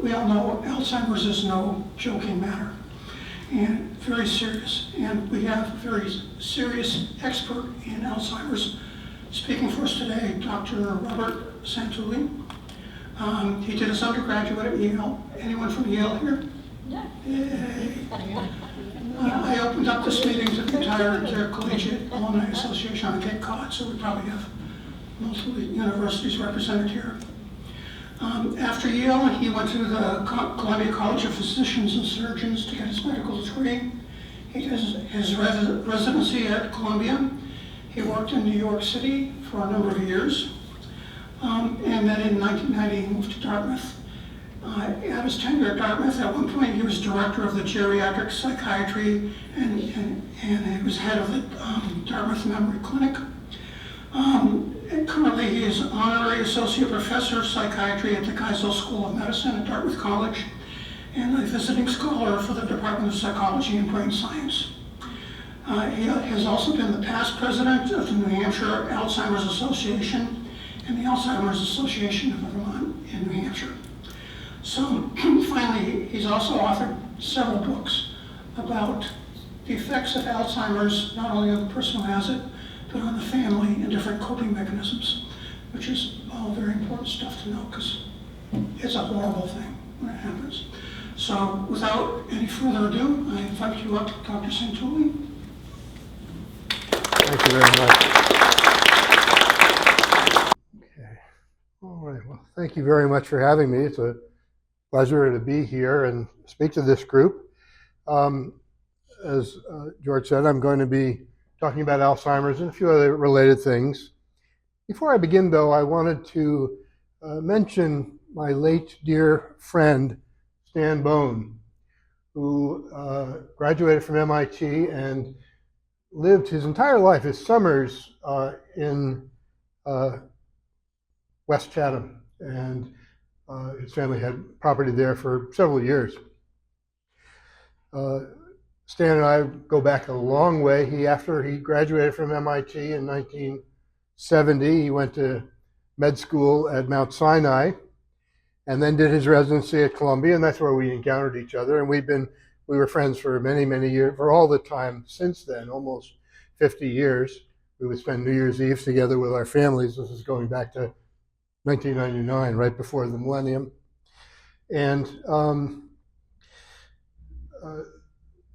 we all know Alzheimer's is no joking matter, and very serious. And we have a very serious expert in Alzheimer's speaking for us today, Dr. Robert Santulli. He did his undergraduate at Yale. Anyone from Yale here? Yeah. Yay. I opened up this meeting to the entire Intercollegiate Alumni Association on Cape Cod, so we probably have most of the universities represented here. After Yale, he went to the Columbia College of Physicians and Surgeons to get his medical degree. He did his residency at Columbia. He worked in New York City for a number of years. And then in 1990, he moved to Dartmouth. At his tenure at Dartmouth, at one point he was director of the geriatric psychiatry and he was head of the Dartmouth Memory Clinic. And currently he is honorary associate professor of psychiatry at the Geisel School of Medicine at Dartmouth College and a visiting scholar for the Department of Psychology and Brain Science. He has also been the past president of the New Hampshire Alzheimer's Association and the Alzheimer's Association of Vermont in New Hampshire. So finally, he's also authored several books about the effects of Alzheimer's, not only on the person who has it, but on the family and different coping mechanisms, which is all very important stuff to know because it's a horrible thing when it happens. So without any further ado, I invite you up, Dr. Santulli. Thank you very much. Okay. All right. Well, thank you very much for having me. It's a pleasure to be here and speak to this group. As George said, I'm going to be talking about Alzheimer's and a few other related things. Before I begin, though, I wanted to mention my late dear friend, Stan Bone, who graduated from MIT and lived his entire life, his summers, in West Chatham. And his family had property there for several years. Stan and I go back a long way. After he graduated from MIT in 1970, he went to med school at Mount Sinai and then did his residency at Columbia, and that's where we encountered each other. And we were friends for many, many years, for all the time since then, almost 50 years. We would spend New Year's Eve together with our families. This is going back to 1999, right before the millennium. And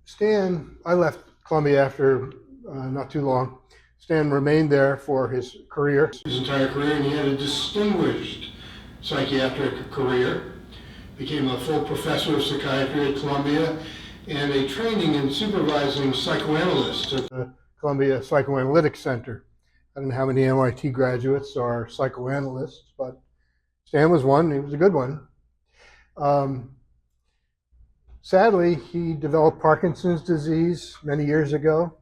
Stan, I left Columbia after not too long. Stan remained there for his career, his entire career, and he had a distinguished psychiatric career. Became a full professor of psychiatry at Columbia and a training and supervising psychoanalyst at the Columbia Psychoanalytic Center. I don't know how many MIT graduates are psychoanalysts, but Stan was one. He was a good one. Sadly, he developed Parkinson's disease many years ago.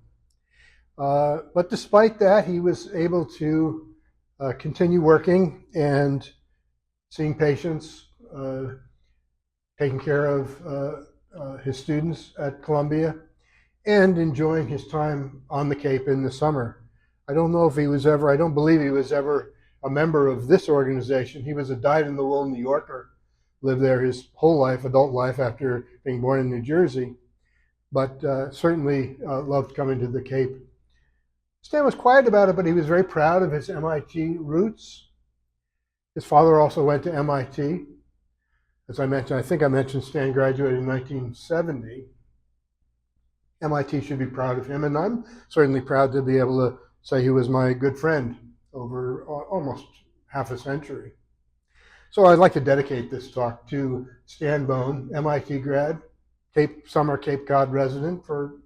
But despite that, he was able to continue working and seeing patients, taking care of his students at Columbia, and enjoying his time on the Cape in the summer. I don't believe he was ever a member of this organization. He was a dyed-in-the-wool New Yorker, lived there his whole life, adult life, after being born in New Jersey, but certainly loved coming to the Cape. Stan was quiet about it, but he was very proud of his MIT roots. His father also went to MIT. As I mentioned, I think I mentioned Stan graduated in 1970. MIT should be proud of him, and I'm certainly proud to be able to say he was my good friend over almost half a century. So I'd like to dedicate this talk to Stan Bone, MIT grad, summer Cape Cod resident for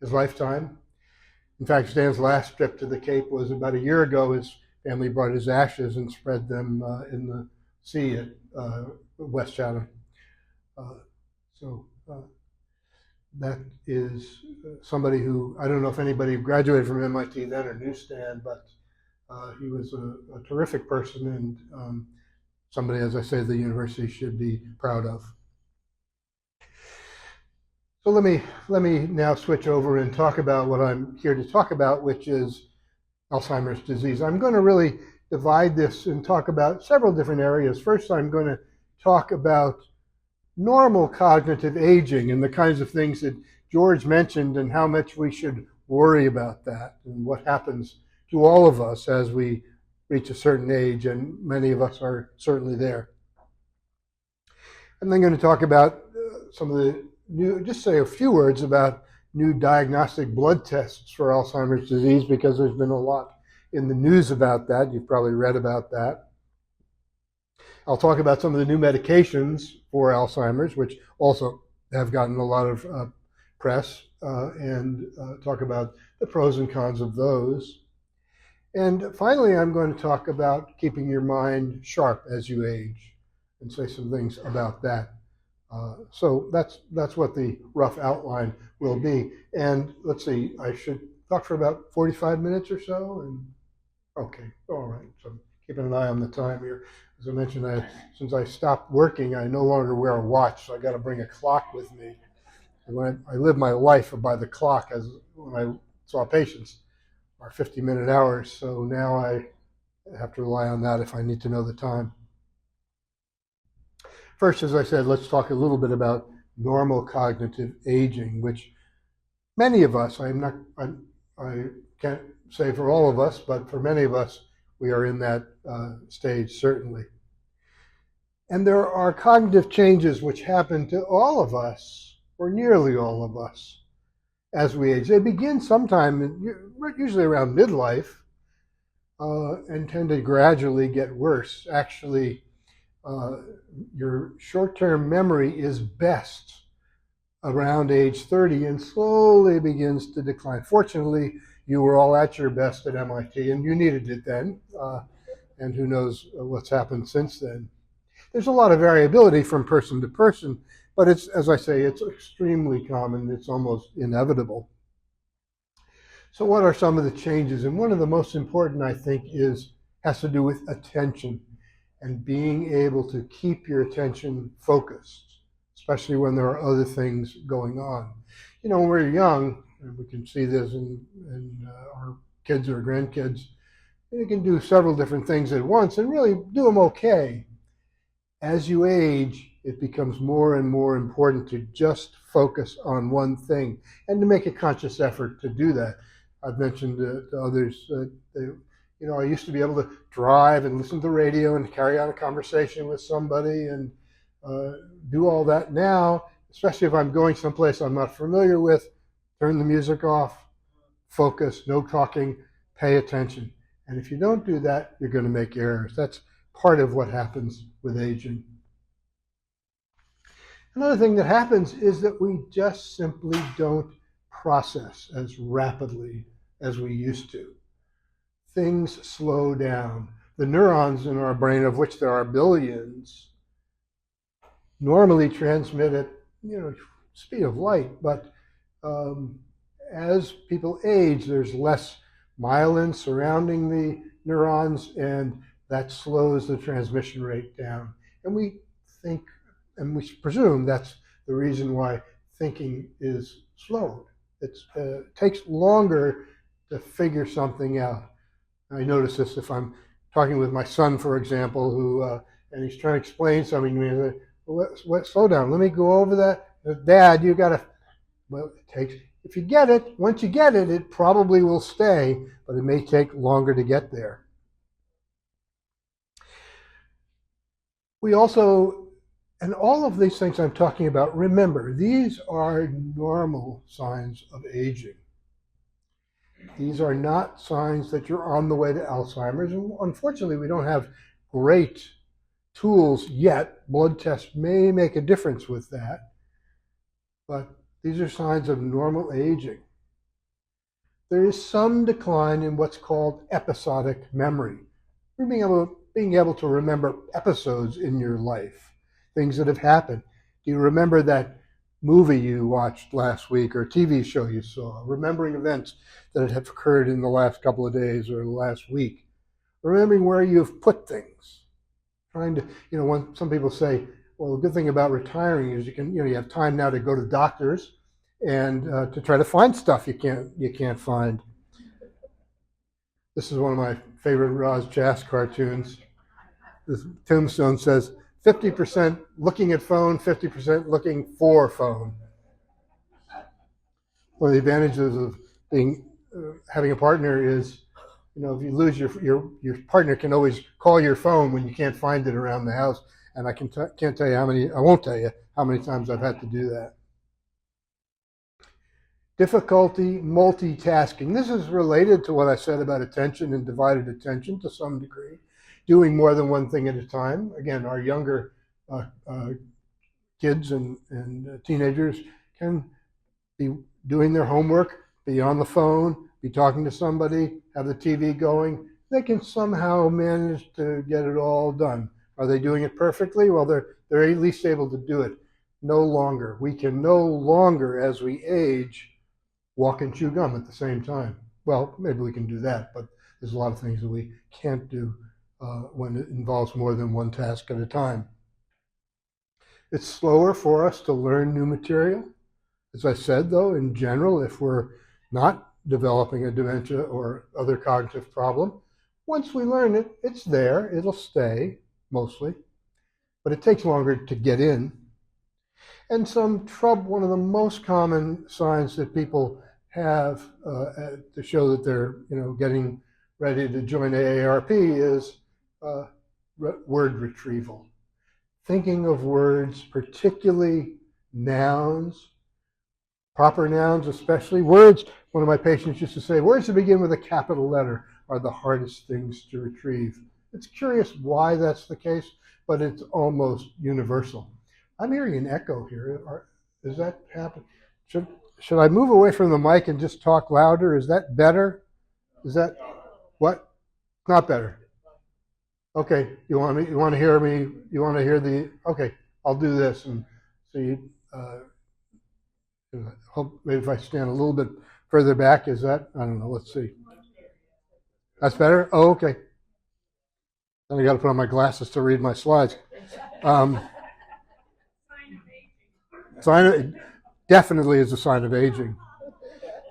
his lifetime. In fact, Stan's last trip to the Cape was about a year ago. His family brought his ashes and spread them in the sea at West Chatham. That is somebody who, I don't know if anybody graduated from MIT then or knew Stan, but he was a terrific person and somebody, as I say, the university should be proud of. So let me now switch over and talk about what I'm here to talk about, which is Alzheimer's disease. I'm going to really divide this and talk about several different areas. First, I'm going to talk about normal cognitive aging and the kinds of things that George mentioned and how much we should worry about that and what happens to all of us as we reach a certain age, and many of us are certainly there. I'm then going to talk about some of the new, just say a few words about new diagnostic blood tests for Alzheimer's disease, because there's been a lot in the news about that. You've probably read about that. I'll talk about some of the new medications for Alzheimer's, which also have gotten a lot of press, and talk about the pros and cons of those. And finally, I'm going to talk about keeping your mind sharp as you age and say some things about that. So that's what the rough outline will be. And let's see, I should talk for about 45 minutes or so. And okay, all right. So I'm keeping an eye on the time here. As I mentioned, since I stopped working, I no longer wear a watch, so I got to bring a clock with me. And when I live my life by the clock, as when I saw patients, are 50-minute hours. So now I have to rely on that if I need to know the time. First, as I said, let's talk a little bit about normal cognitive aging, which many of us, I can't say for all of us, but for many of us, we are in that stage, certainly. And there are cognitive changes which happen to all of us, or nearly all of us, as we age. They begin sometime, usually around midlife, and tend to gradually get worse. Actually, your short-term memory is best around age 30 and slowly begins to decline. Fortunately, you were all at your best at MIT, and you needed it then, and who knows what's happened since then. There's a lot of variability from person to person, but it's, as I say, it's extremely common. It's almost inevitable. So what are some of the changes? And one of the most important, I think, has to do with attention and being able to keep your attention focused, especially when there are other things going on. You know, when we're young, and we can see this in our kids or grandkids, they can do several different things at once and really do them okay. As you age, it becomes more and more important to just focus on one thing and to make a conscious effort to do that. I've mentioned to others that I used to be able to drive and listen to the radio and carry on a conversation with somebody and do all that. Now, especially if I'm going someplace I'm not familiar with, turn the music off, focus, no talking, pay attention. And if you don't do that, you're going to make errors. That's part of what happens with aging. Another thing that happens is that we just simply don't process as rapidly as we used to. Things slow down. The neurons in our brain, of which there are billions, normally transmit at speed of light, but as people age, there's less myelin surrounding the neurons, and that slows the transmission rate down. And we think, and we presume that's the reason why thinking is slowed. It takes longer to figure something out. I notice this if I'm talking with my son, for example, who and he's trying to explain something to me. Slow down. Let me go over that. Dad, you got to. Well, it takes. If you get it, once you get it, it probably will stay, but it may take longer to get there. We also, and all of these things I'm talking about, remember, these are normal signs of aging. These are not signs that you're on the way to Alzheimer's. And unfortunately, we don't have great tools yet. Blood tests may make a difference with that. But these are signs of normal aging. There is some decline in what's called episodic memory. We're being able to remember episodes in your life, things that have happened. Do you remember that movie you watched last week or TV show you saw? Remembering events that have occurred in the last couple of days or the last week. Remembering where you've put things. Trying to, when some people say, well, the good thing about retiring is you have time now to go to doctors and to try to find stuff you can't find. This is one of my favorite Roz Jas cartoons. This tombstone says, 50% looking at phone, 50% looking for phone. One of the advantages of being having a partner is, if you lose your partner can always call your phone when you can't find it around the house. And I can't tell you how many, I won't tell you how many times I've had to do that. Difficulty multitasking. This is related to what I said about attention and divided attention to some degree. Doing more than one thing at a time. Again, our younger kids and teenagers can be doing their homework, be on the phone, be talking to somebody, have the TV going. They can somehow manage to get it all done. Are they doing it perfectly? Well, they're at least able to do it. No longer. We can no longer, as we age, walk and chew gum at the same time. Well, maybe we can do that, but there's a lot of things that we can't do when it involves more than one task at a time. It's slower for us to learn new material. As I said, though, in general, if we're not developing a dementia or other cognitive problem, once we learn it, it's there. It'll stay, mostly. But it takes longer to get in. And some trouble, one of the most common signs that people have to show that they're getting ready to join AARP is word retrieval. Thinking of words, particularly nouns, proper nouns especially. Words, one of my patients used to say, words that begin with a capital letter are the hardest things to retrieve. It's curious why that's the case, but it's almost universal. I'm hearing an echo here. Does that happen? Should I move away from the mic and just talk louder? Is that better? Is that what? Not better. Okay, you want to hear me? You want to hear the? Okay, I'll do this and see. Hope maybe if I stand a little bit further back, is that? I don't know. Let's see. That's better. Oh, okay. Then I got to put on my glasses to read my slides. Definitely is a sign of aging.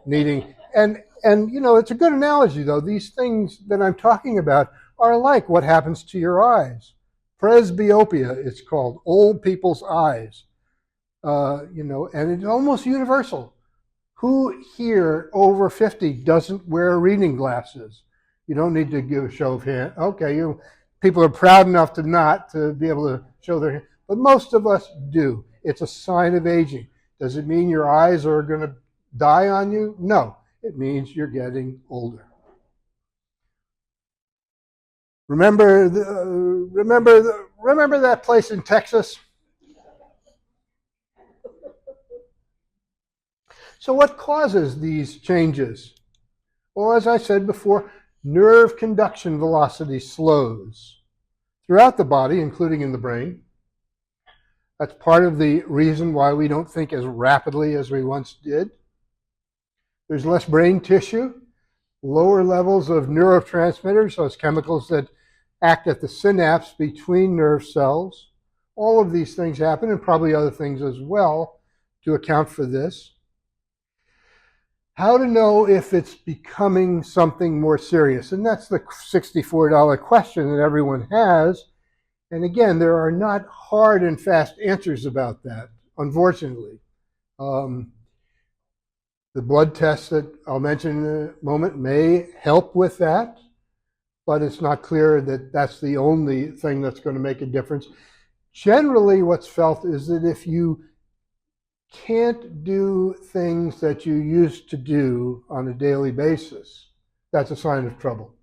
Needing and it's a good analogy though. These things that I'm talking about are like what happens to your eyes. Presbyopia, it's called, old people's eyes. And it's almost universal. Who here over 50 doesn't wear reading glasses? You don't need to give a show of hands. Okay, people are proud enough to not to be able to show their hand, but most of us do. It's a sign of aging. Does it mean your eyes are going to die on you? No, it means you're getting older. Remember that place in Texas? So what causes these changes? Well, as I said before, nerve conduction velocity slows throughout the body, including in the brain. That's part of the reason why we don't think as rapidly as we once did. There's less brain tissue, lower levels of neurotransmitters, those chemicals that act at the synapse between nerve cells. All of these things happen, and probably other things as well, to account for this. How to know if it's becoming something more serious? And that's the $64 question that everyone has. And again, there are not hard and fast answers about that, unfortunately. The blood tests that I'll mention in a moment may help with that, but it's not clear that that's the only thing that's going to make a difference. Generally, what's felt is that if you can't do things that you used to do on a daily basis, that's a sign of trouble.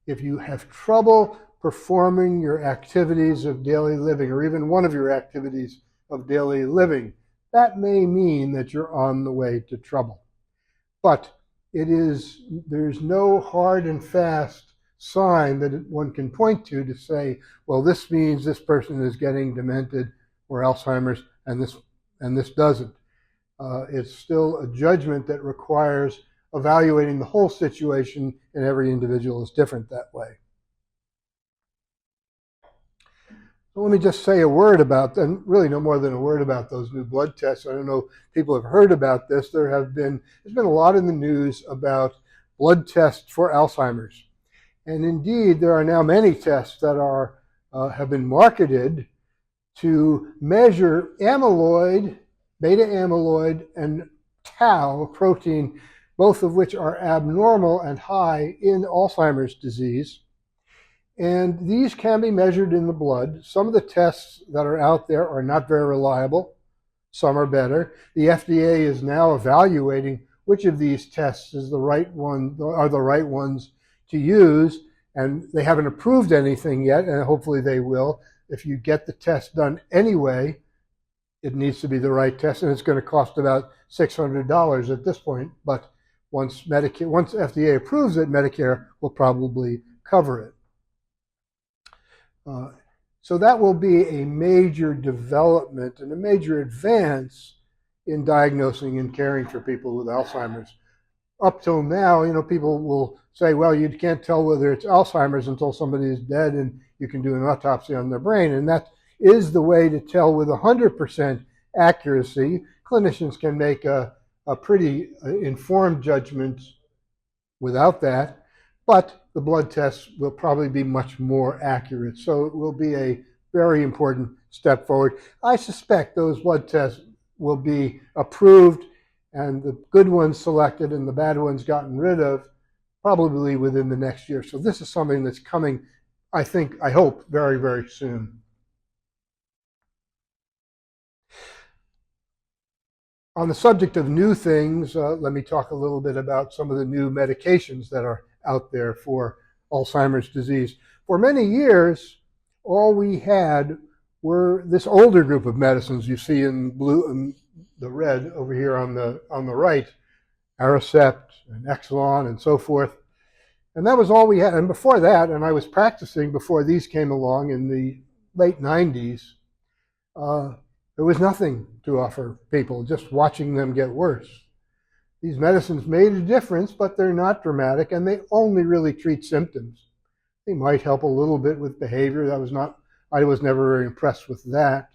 If you have trouble performing your activities of daily living, or even one of your activities of daily living, that may mean that you're on the way to trouble. But there's no hard and fast sign that one can point to say, well, this means this person is getting demented or Alzheimer's, and this doesn't. It's still a judgment that requires evaluating the whole situation, and every individual is different that way. So let me just say a word about, and really no more than a word about those new blood tests. I don't know if people have heard about this. There's been a lot in the news about blood tests for Alzheimer's. And indeed, there are now many tests that are have been marketed to measure amyloid, beta amyloid, and tau protein, both of which are abnormal and high in Alzheimer's disease. And these can be measured in the blood. Some of the tests that are out there are not very reliable. Some are better. The FDA is now evaluating which of these tests is the right one, are the right ones to use, and they haven't approved anything yet, and hopefully they will. If you get the test done anyway, it needs to be the right test, and it's going to cost about $600 at this point. But once FDA approves it, Medicare will probably cover it. So that will be a major development and a major advance in diagnosing and caring for people with Alzheimer's. Up till now, people will say, well, you can't tell whether it's Alzheimer's until somebody is dead and you can do an autopsy on their brain. And that is the way to tell with 100% accuracy. Clinicians can make a pretty informed judgment without that, but the blood tests will probably be much more accurate. So it will be a very important step forward. I suspect those blood tests will be approved and the good ones selected and the bad ones gotten rid of probably within the next year. So this is something that's coming, I hope, very, very soon. On the subject of new things, let me talk a little bit about some of the new medications that are out there for Alzheimer's disease. For many years, all we had were this older group of medicines you see in blue and the red over here on the right, Aricept and Exelon and so forth. And that was all we had. And before that, and I was practicing before these came along in the late 90s, there was nothing to offer people, just watching them get worse. These medicines made a difference, but they're not dramatic, and they only really treat symptoms. They might help a little bit with behavior. I was never very impressed with that,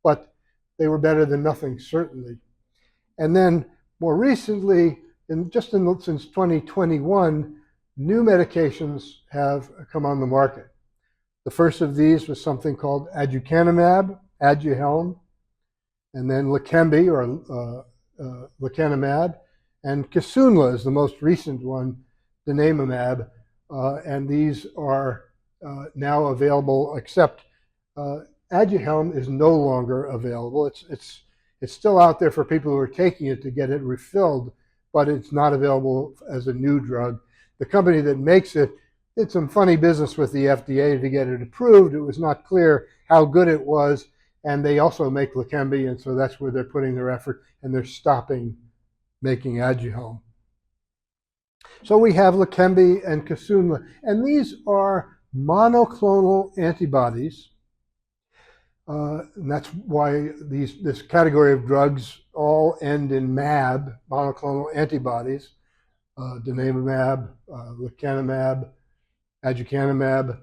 but they were better than nothing, certainly. And then more recently, since 2021, new medications have come on the market. The first of these was something called aducanumab, Aduhelm, and then Leqembi, or lecanemab, and Kisunla is the most recent one, donanemab, and these are now available, except Aduhelm is no longer available. It's still out there for people who are taking it to get it refilled, but it's not available as a new drug. The company that makes it did some funny business with the FDA to get it approved. It was not clear how good it was, and they also make Leqembi, and so that's where they're putting their effort, and they're stopping making Aduhelm. So we have Leqembi and Kisunla, and these are monoclonal antibodies. And that's why this category of drugs all end in mab, monoclonal antibodies, donanemab, lecanemab, aducanumab.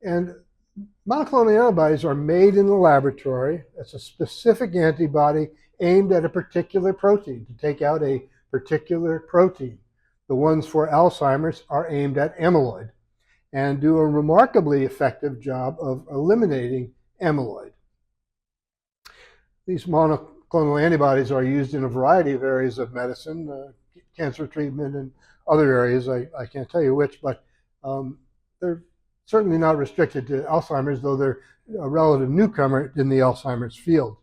And monoclonal antibodies are made in the laboratory. It's a specific antibody aimed at a particular protein, to take out a particular protein. The ones for Alzheimer's are aimed at amyloid and do a remarkably effective job of eliminating amyloid. These monoclonal antibodies are used in a variety of areas of medicine, cancer treatment and other areas. I can't tell you which, but they're certainly not restricted to Alzheimer's, though they're a relative newcomer in the Alzheimer's field.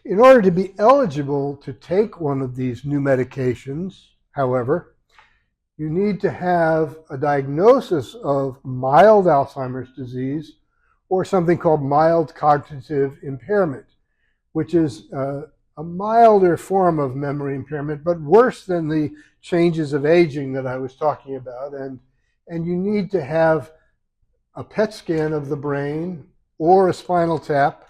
In order to be eligible to take one of these new medications, however, you need to have a diagnosis of mild Alzheimer's disease or something called mild cognitive impairment, which is a milder form of memory impairment, but worse than the changes of aging that I was talking about. And you need to have a PET scan of the brain or a spinal tap,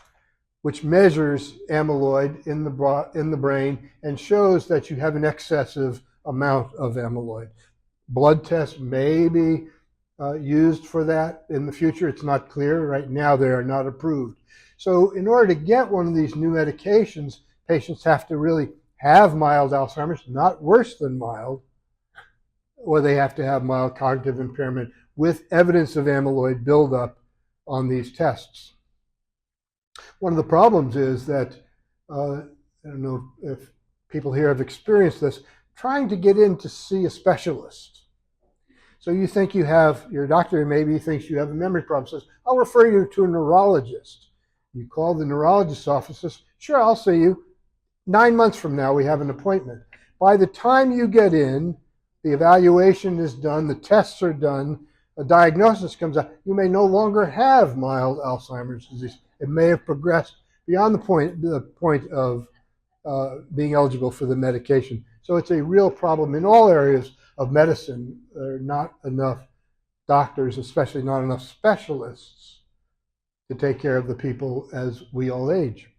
which measures amyloid in the brain and shows that you have an excessive amount of amyloid. Blood tests may be used for that in the future. It's not clear. Right now, they are not approved. So in order to get one of these new medications, patients have to really have mild Alzheimer's, not worse than mild, or they have to have mild cognitive impairment with evidence of amyloid buildup on these tests. One of the problems is that, I don't know if people here have experienced this, trying to get in to see a specialist. So you think you have, your doctor maybe thinks you have a memory problem, says, I'll refer you to a neurologist. You call the neurologist's office, says, sure, I'll see you. 9 months from now, we have an appointment. By the time you get in, the evaluation is done, the tests are done, a diagnosis comes out. You may no longer have mild Alzheimer's disease. It may have progressed beyond the point of being eligible for the medication. So it's a real problem in all areas of medicine. There are not enough doctors, especially not enough specialists, to take care of the people as we all age.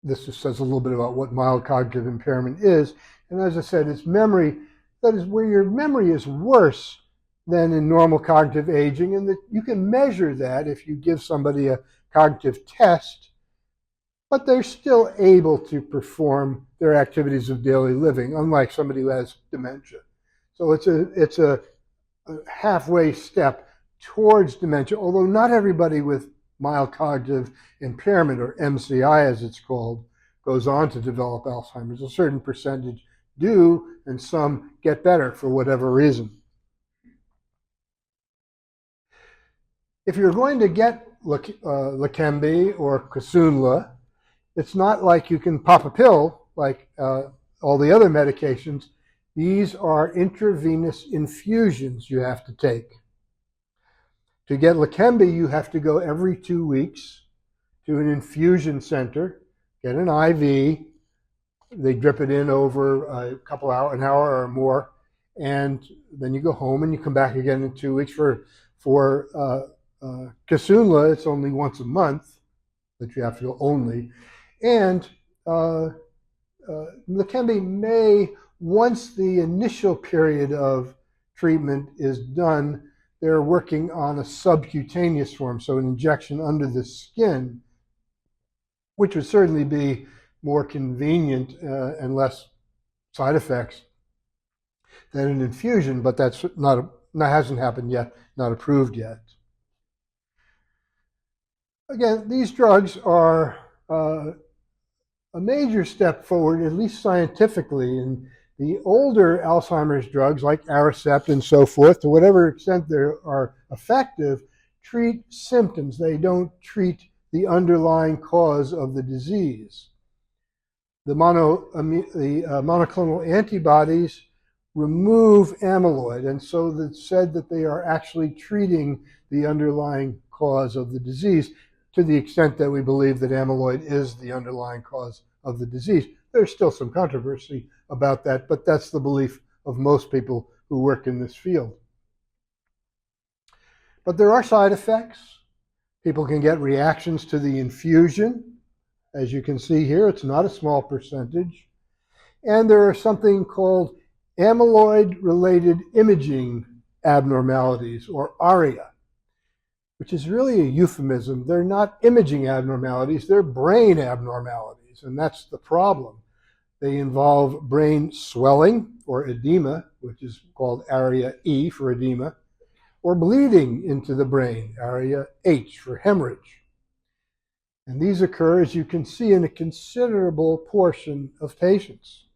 This just says a little bit about what mild cognitive impairment is. And as I said, it's memory. That is where your memory is worse than in normal cognitive aging, and that you can measure that if you give somebody a cognitive test, but they're still able to perform their activities of daily living, unlike somebody who has dementia. So it's a halfway step towards dementia, although not everybody with mild cognitive impairment, or MCI as it's called, goes on to develop Alzheimer's. A certain percentage do, and some get better for whatever reason. If you're going to get Leqembi or Kisunla, it's not like you can pop a pill like all the other medications. These are intravenous infusions you have to take. To get Leqembi, you have to go every 2 weeks to an infusion center, get an IV. They drip it in over a couple hours, an hour or more, and then you go home and you come back again in 2 weeks. For Kisunla, it's only once a month that you have to go only. And Leqembi may, once the initial period of treatment is done, they're working on a subcutaneous form, so an injection under the skin, which would certainly be more convenient and less side effects than an infusion, but that hasn't happened yet, not approved yet. Again, these drugs are a major step forward, at least scientifically, in the older Alzheimer's drugs like Aricept and so forth, to whatever extent they are effective, treat symptoms. They don't treat the underlying cause of the disease. The monoclonal antibodies remove amyloid, and so it's said that they are actually treating the underlying cause of the disease, to the extent that we believe that amyloid is the underlying cause of the disease. There's still some controversy about that, but that's the belief of most people who work in this field. But there are side effects. People can get reactions to the infusion. As you can see here, it's not a small percentage. And there are something called amyloid-related imaging abnormalities, or ARIA, which is really a euphemism. They're not imaging abnormalities, they're brain abnormalities, and that's the problem. They involve brain swelling, or edema, which is called ARIA-E for edema, or bleeding into the brain, ARIA-H for hemorrhage. And these occur, as you can see, in a considerable portion of patients.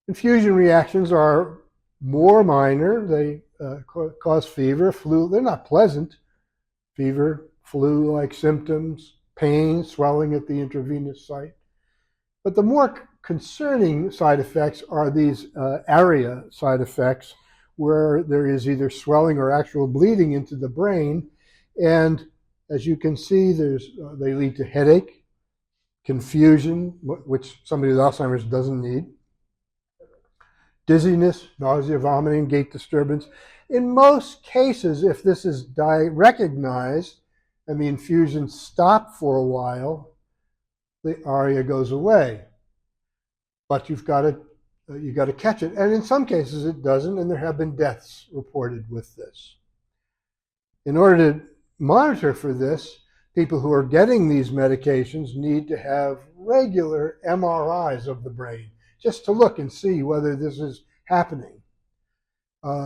Infusion reactions are more minor. They cause fever, flu. They're not pleasant. Fever, flu-like symptoms, pain, swelling at the intravenous site. But the more concerning side effects are these ARIA side effects, where there is either swelling or actual bleeding into the brain. And as you can see, they lead to headache, confusion, which somebody with Alzheimer's doesn't need, dizziness, nausea, vomiting, gait disturbance. In most cases, if this is recognized and the infusion stopped for a while, the ARIA goes away. But you've got to catch it. And in some cases it doesn't, and there have been deaths reported with this. In order to monitor for this, people who are getting these medications need to have regular MRIs of the brain, just to look and see whether this is happening.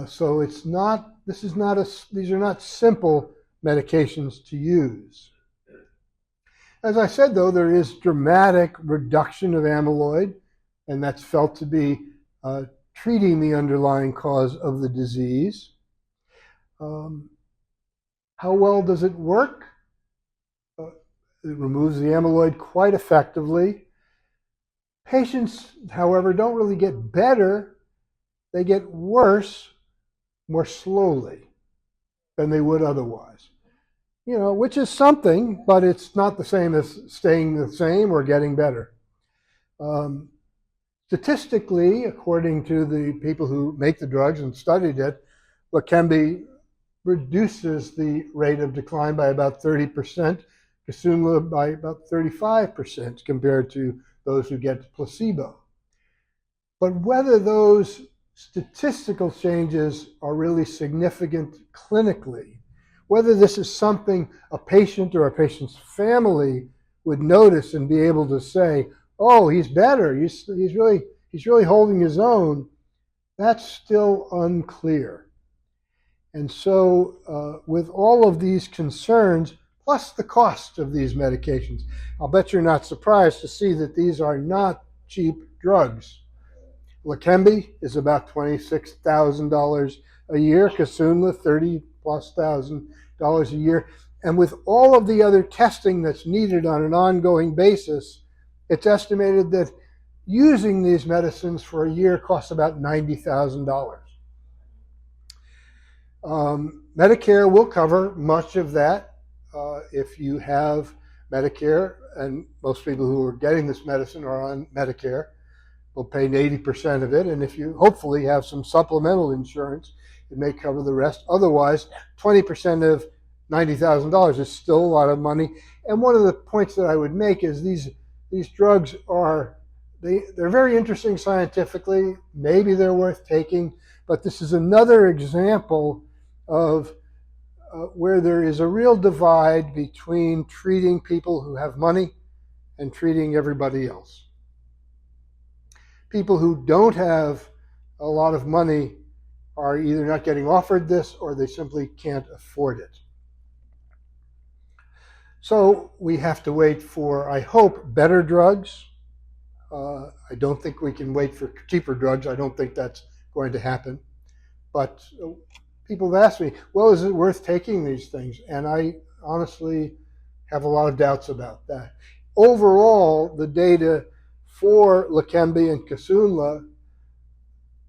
So these are not simple medications to use. As I said, though, there is dramatic reduction of amyloid, and that's felt to be treating the underlying cause of the disease. How well does it work? It removes the amyloid quite effectively. Patients, however, don't really get better. They get worse more slowly than they would otherwise. Which is something, but it's not the same as staying the same or getting better. Statistically, according to the people who make the drugs and studied it, Leqembi reduces the rate of decline by about 30%, Kisunla by about 35% compared to those who get placebo. But whether those statistical changes are really significant clinically, whether this is something a patient or a patient's family would notice and be able to say, oh, he's better, he's really holding his own, that's still unclear. And so with all of these concerns, plus the cost of these medications, I'll bet you're not surprised to see that these are not cheap drugs. Leqembi is about $26,000 a year, Kisunla $30,000+ a year. And with all of the other testing that's needed on an ongoing basis, it's estimated that using these medicines for a year costs about $90,000. Medicare will cover much of that if you have Medicare, and most people who are getting this medicine are on Medicare. Will pay 80% of it, and if you hopefully have some supplemental insurance, it may cover the rest. Otherwise, 20% of $90,000 is still a lot of money. And one of the points that I would make is these drugs they're very interesting scientifically. Maybe they're worth taking, but this is another example of where there is a real divide between treating people who have money and treating everybody else. People who don't have a lot of money are either not getting offered this or they simply can't afford it. So we have to wait for, I hope, better drugs. I don't think we can wait for cheaper drugs. I don't think that's going to happen. But people have asked me, well, is it worth taking these things? And I honestly have a lot of doubts about that. Overall, the data for Leqembi and Kisunla,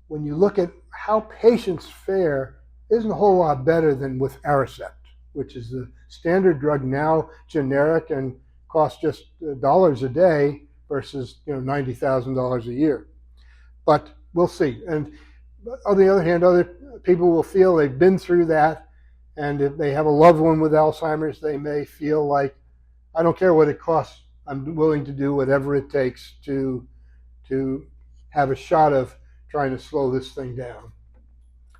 when you look at how patients fare, isn't a whole lot better than with Aricept, which is the standard drug now, generic, and costs just dollars a day versus $90,000 a year. But we'll see. And on the other hand, other people will feel they've been through that, and if they have a loved one with Alzheimer's, they may feel like, I don't care what it costs, I'm willing to do whatever it takes to have a shot of trying to slow this thing down.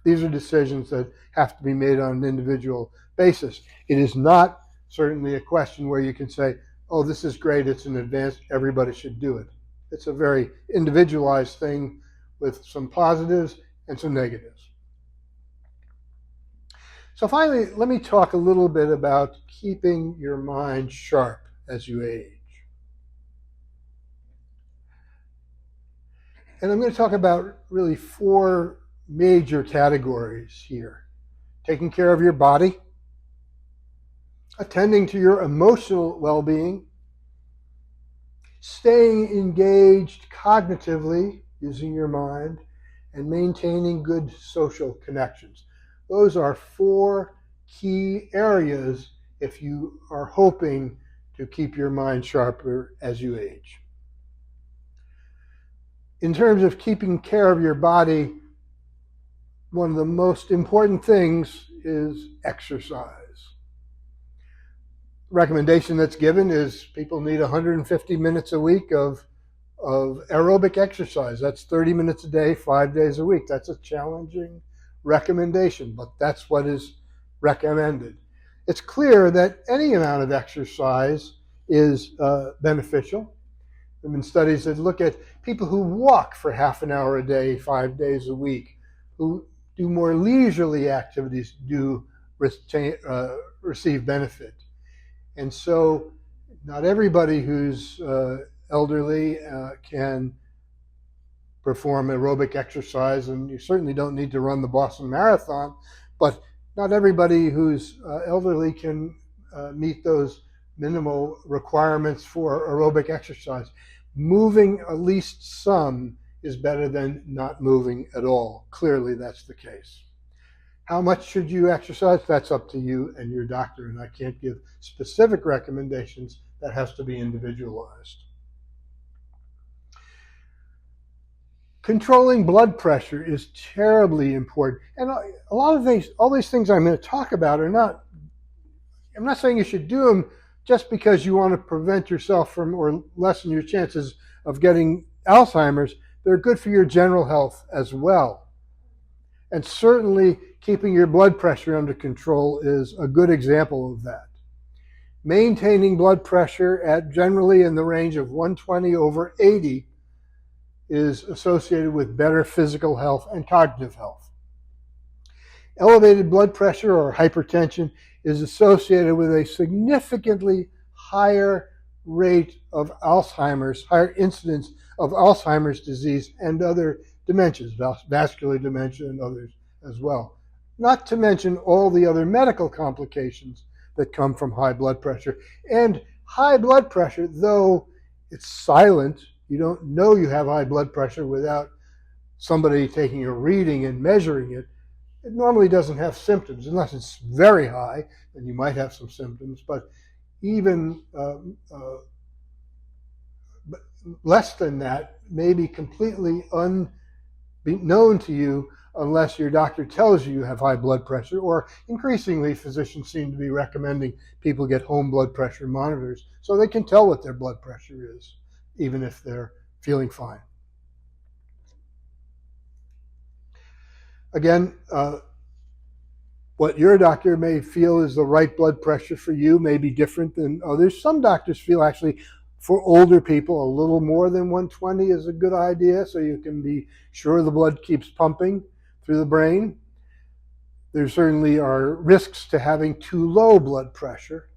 These are decisions that have to be made on an individual basis. It is not certainly a question where you can say, oh, this is great, it's an advance, everybody should do it. It's a very individualized thing with some positives and some negatives. So finally, let me talk a little bit about keeping your mind sharp as you age. And I'm going to talk about really 4 major categories here. Taking care of your body, attending to your emotional well-being, staying engaged cognitively, using your mind, and maintaining good social connections. Those are 4 key areas if you are hoping to keep your mind sharper as you age. In terms of keeping care of your body, one of the most important things is exercise. Recommendation that's given is people need 150 minutes a week of aerobic exercise. That's 30 minutes a day, 5 days a week. That's a challenging recommendation, but that's what is recommended. It's clear that any amount of exercise is beneficial. There have been studies that look at people who walk for half an hour a day, 5 days a week, who do more leisurely activities do receive benefit. And so not everybody who's elderly can perform aerobic exercise, and you certainly don't need to run the Boston Marathon, but not everybody who's elderly can meet those minimal requirements for aerobic exercise. Moving at least some is better than not moving at all. Clearly, that's the case. How much should you exercise? That's up to you and your doctor, and I can't give specific recommendations. That has to be individualized. Controlling blood pressure is terribly important. And a lot of things, all these things I'm going to talk about are not, I'm not saying you should do them just because you want to prevent yourself from or lessen your chances of getting Alzheimer's. They're good for your general health as well. And certainly keeping your blood pressure under control is a good example of that. Maintaining blood pressure at generally in the range of 120/80 is associated with better physical health and cognitive health. Elevated blood pressure or hypertension is associated with a significantly higher rate of Alzheimer's, higher incidence of Alzheimer's disease and other dementias, vascular dementia and others as well. Not to mention all the other medical complications that come from high blood pressure. And high blood pressure, though it's silent, you don't know you have high blood pressure without somebody taking a reading and measuring it. It normally doesn't have symptoms, unless it's very high, then you might have some symptoms. But even less than that may be completely unknown to you unless your doctor tells you you have high blood pressure, or increasingly physicians seem to be recommending people get home blood pressure monitors so they can tell what their blood pressure is, even if they're feeling fine. Again, what your doctor may feel is the right blood pressure for you may be different than others. Some doctors feel actually for older people a little more than 120 is a good idea, so you can be sure the blood keeps pumping through the brain. There certainly are risks to having too low blood pressure.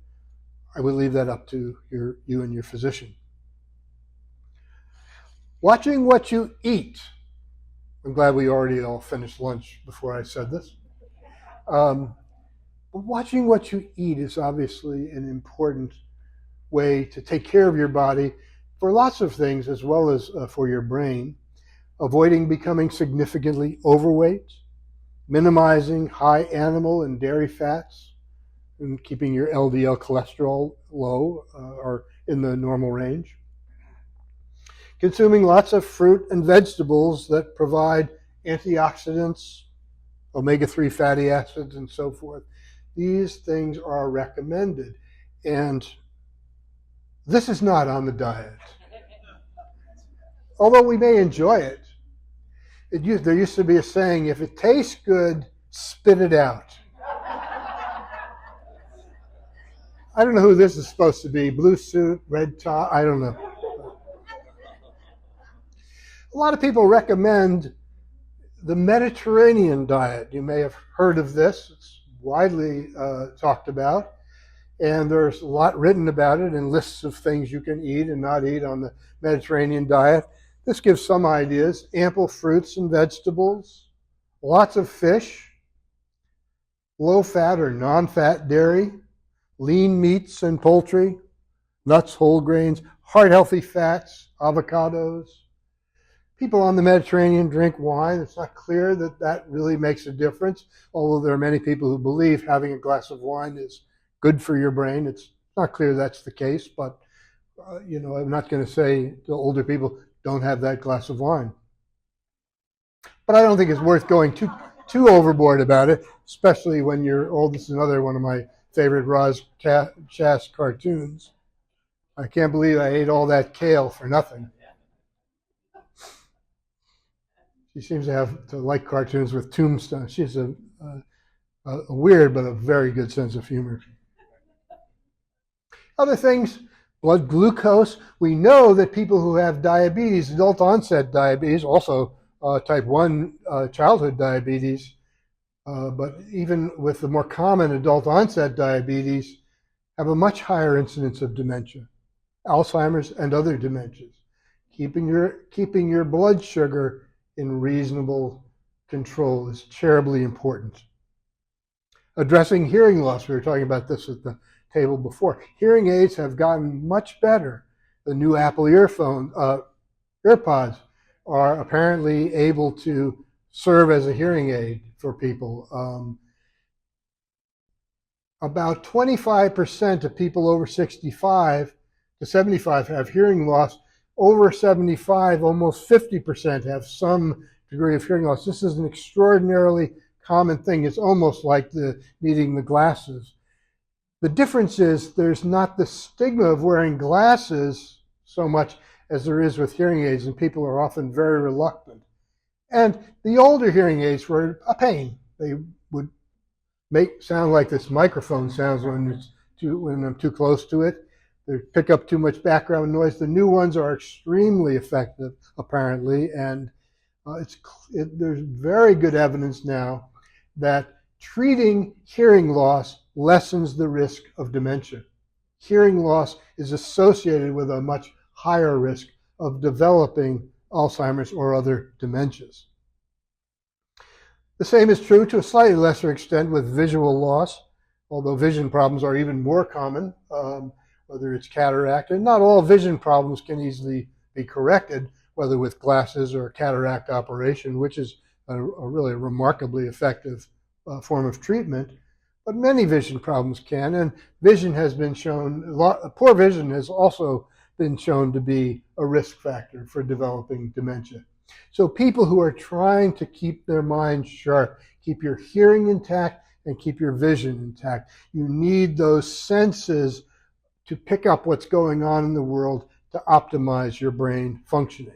I would leave that up to you and your physician. Watching what you eat. I'm glad we already all finished lunch before I said this. Watching what you eat is obviously an important way to take care of your body for lots of things, as well as for your brain. Avoiding becoming significantly overweight, minimizing high animal and dairy fats, and keeping your LDL cholesterol low or in the normal range. Consuming lots of fruit and vegetables that provide antioxidants, omega-3 fatty acids, and so forth. These things are recommended. And this is not on the diet. Although we may enjoy it, there used to be a saying, if it tastes good, spit it out. I don't know who this is supposed to be. Blue suit, red tie, I don't know. A lot of people recommend the Mediterranean diet. You may have heard of this. It's widely talked about. And there's a lot written about it and lists of things you can eat and not eat on the Mediterranean diet. This gives some ideas. Ample fruits and vegetables, lots of fish, low-fat or non-fat dairy, lean meats and poultry, nuts, whole grains, heart-healthy fats, avocados. People on the Mediterranean drink wine. It's not clear that that really makes a difference, although there are many people who believe having a glass of wine is good for your brain. It's not clear that's the case, but I'm not going to say to older people, don't have that glass of wine. But I don't think it's worth going too overboard about it, especially when you're old. This is another one of my favorite Roz Chast cartoons. I can't believe I ate all that kale for nothing. She seems to like cartoons with tombstones. She has a weird but a very good sense of humor. Other things, blood glucose. We know that people who have diabetes, adult onset diabetes, also type 1 childhood diabetes, but even with the more common adult onset diabetes, have a much higher incidence of dementia, Alzheimer's and other dementias. Keeping your blood sugar in reasonable control is terribly important. Addressing hearing loss, we were talking about this at the table before. Hearing aids have gotten much better. The new Apple AirPods are apparently able to serve as a hearing aid for people. About 25% of people over 65 to 75 have hearing loss. Over 75, almost 50% have some degree of hearing loss. This is an extraordinarily common thing. It's almost like needing the glasses. The difference is there's not the stigma of wearing glasses so much as there is with hearing aids, and people are often very reluctant. And the older hearing aids were a pain. They would sound like this microphone sounds when I'm too close to it. They pick up too much background noise. The new ones are extremely effective, apparently, and there's very good evidence now that treating hearing loss lessens the risk of dementia. Hearing loss is associated with a much higher risk of developing Alzheimer's or other dementias. The same is true to a slightly lesser extent with visual loss, although vision problems are even more common, whether it's cataract. And not all vision problems can easily be corrected, whether with glasses or cataract operation, which is a really remarkably effective form of treatment. But many vision problems can, and vision has been shown, poor vision has also been shown to be a risk factor for developing dementia. So people who are trying to keep their minds sharp, keep your hearing intact and keep your vision intact, you need those senses to pick up what's going on in the world to optimize your brain functioning.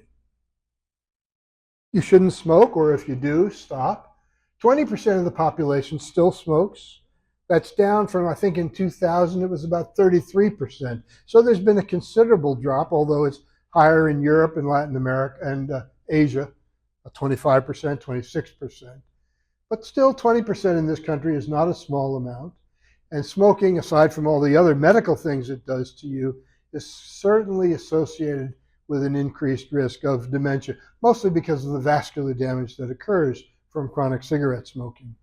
You shouldn't smoke, or if you do, stop. 20% of the population still smokes. That's down from, I think in 2000, it was about 33%. So there's been a considerable drop, although it's higher in Europe and Latin America and Asia, 25%, 26%. But still 20% in this country is not a small amount. And smoking, aside from all the other medical things it does to you, is certainly associated with an increased risk of dementia, mostly because of the vascular damage that occurs from chronic cigarette smoking.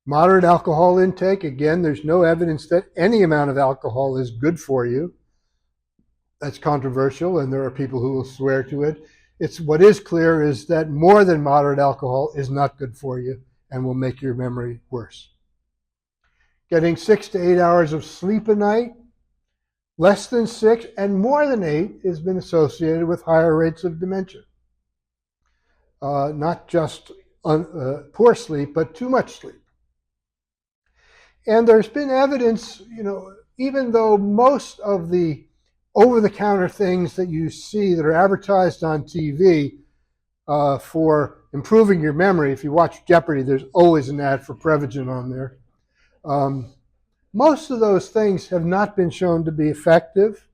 Moderate alcohol intake, again, there's no evidence that any amount of alcohol is good for you. That's controversial, and there are people who will swear to it. What is clear is that more than moderate alcohol is not good for you and will make your memory worse. Getting 6 to 8 hours of sleep a night, less than 6 and more than 8 has been associated with higher rates of dementia. Not just poor sleep, but too much sleep. And there's been evidence, even though most of the over-the-counter things that you see that are advertised on TV for improving your memory, if you watch Jeopardy, there's always an ad for Prevagen on there. Most of those things have not been shown to be effective.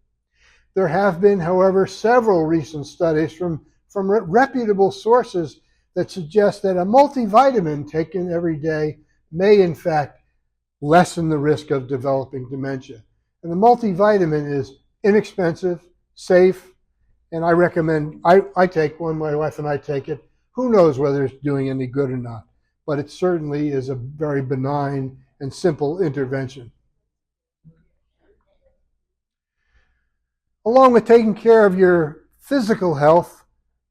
There have been, however, several recent studies from reputable sources that suggest that a multivitamin taken every day may, in fact, lessen the risk of developing dementia. And the multivitamin is inexpensive, safe, and I recommend, I take one, my wife and I take it. Who knows whether it's doing any good or not, but it certainly is a very benign and simple intervention. Along with taking care of your physical health,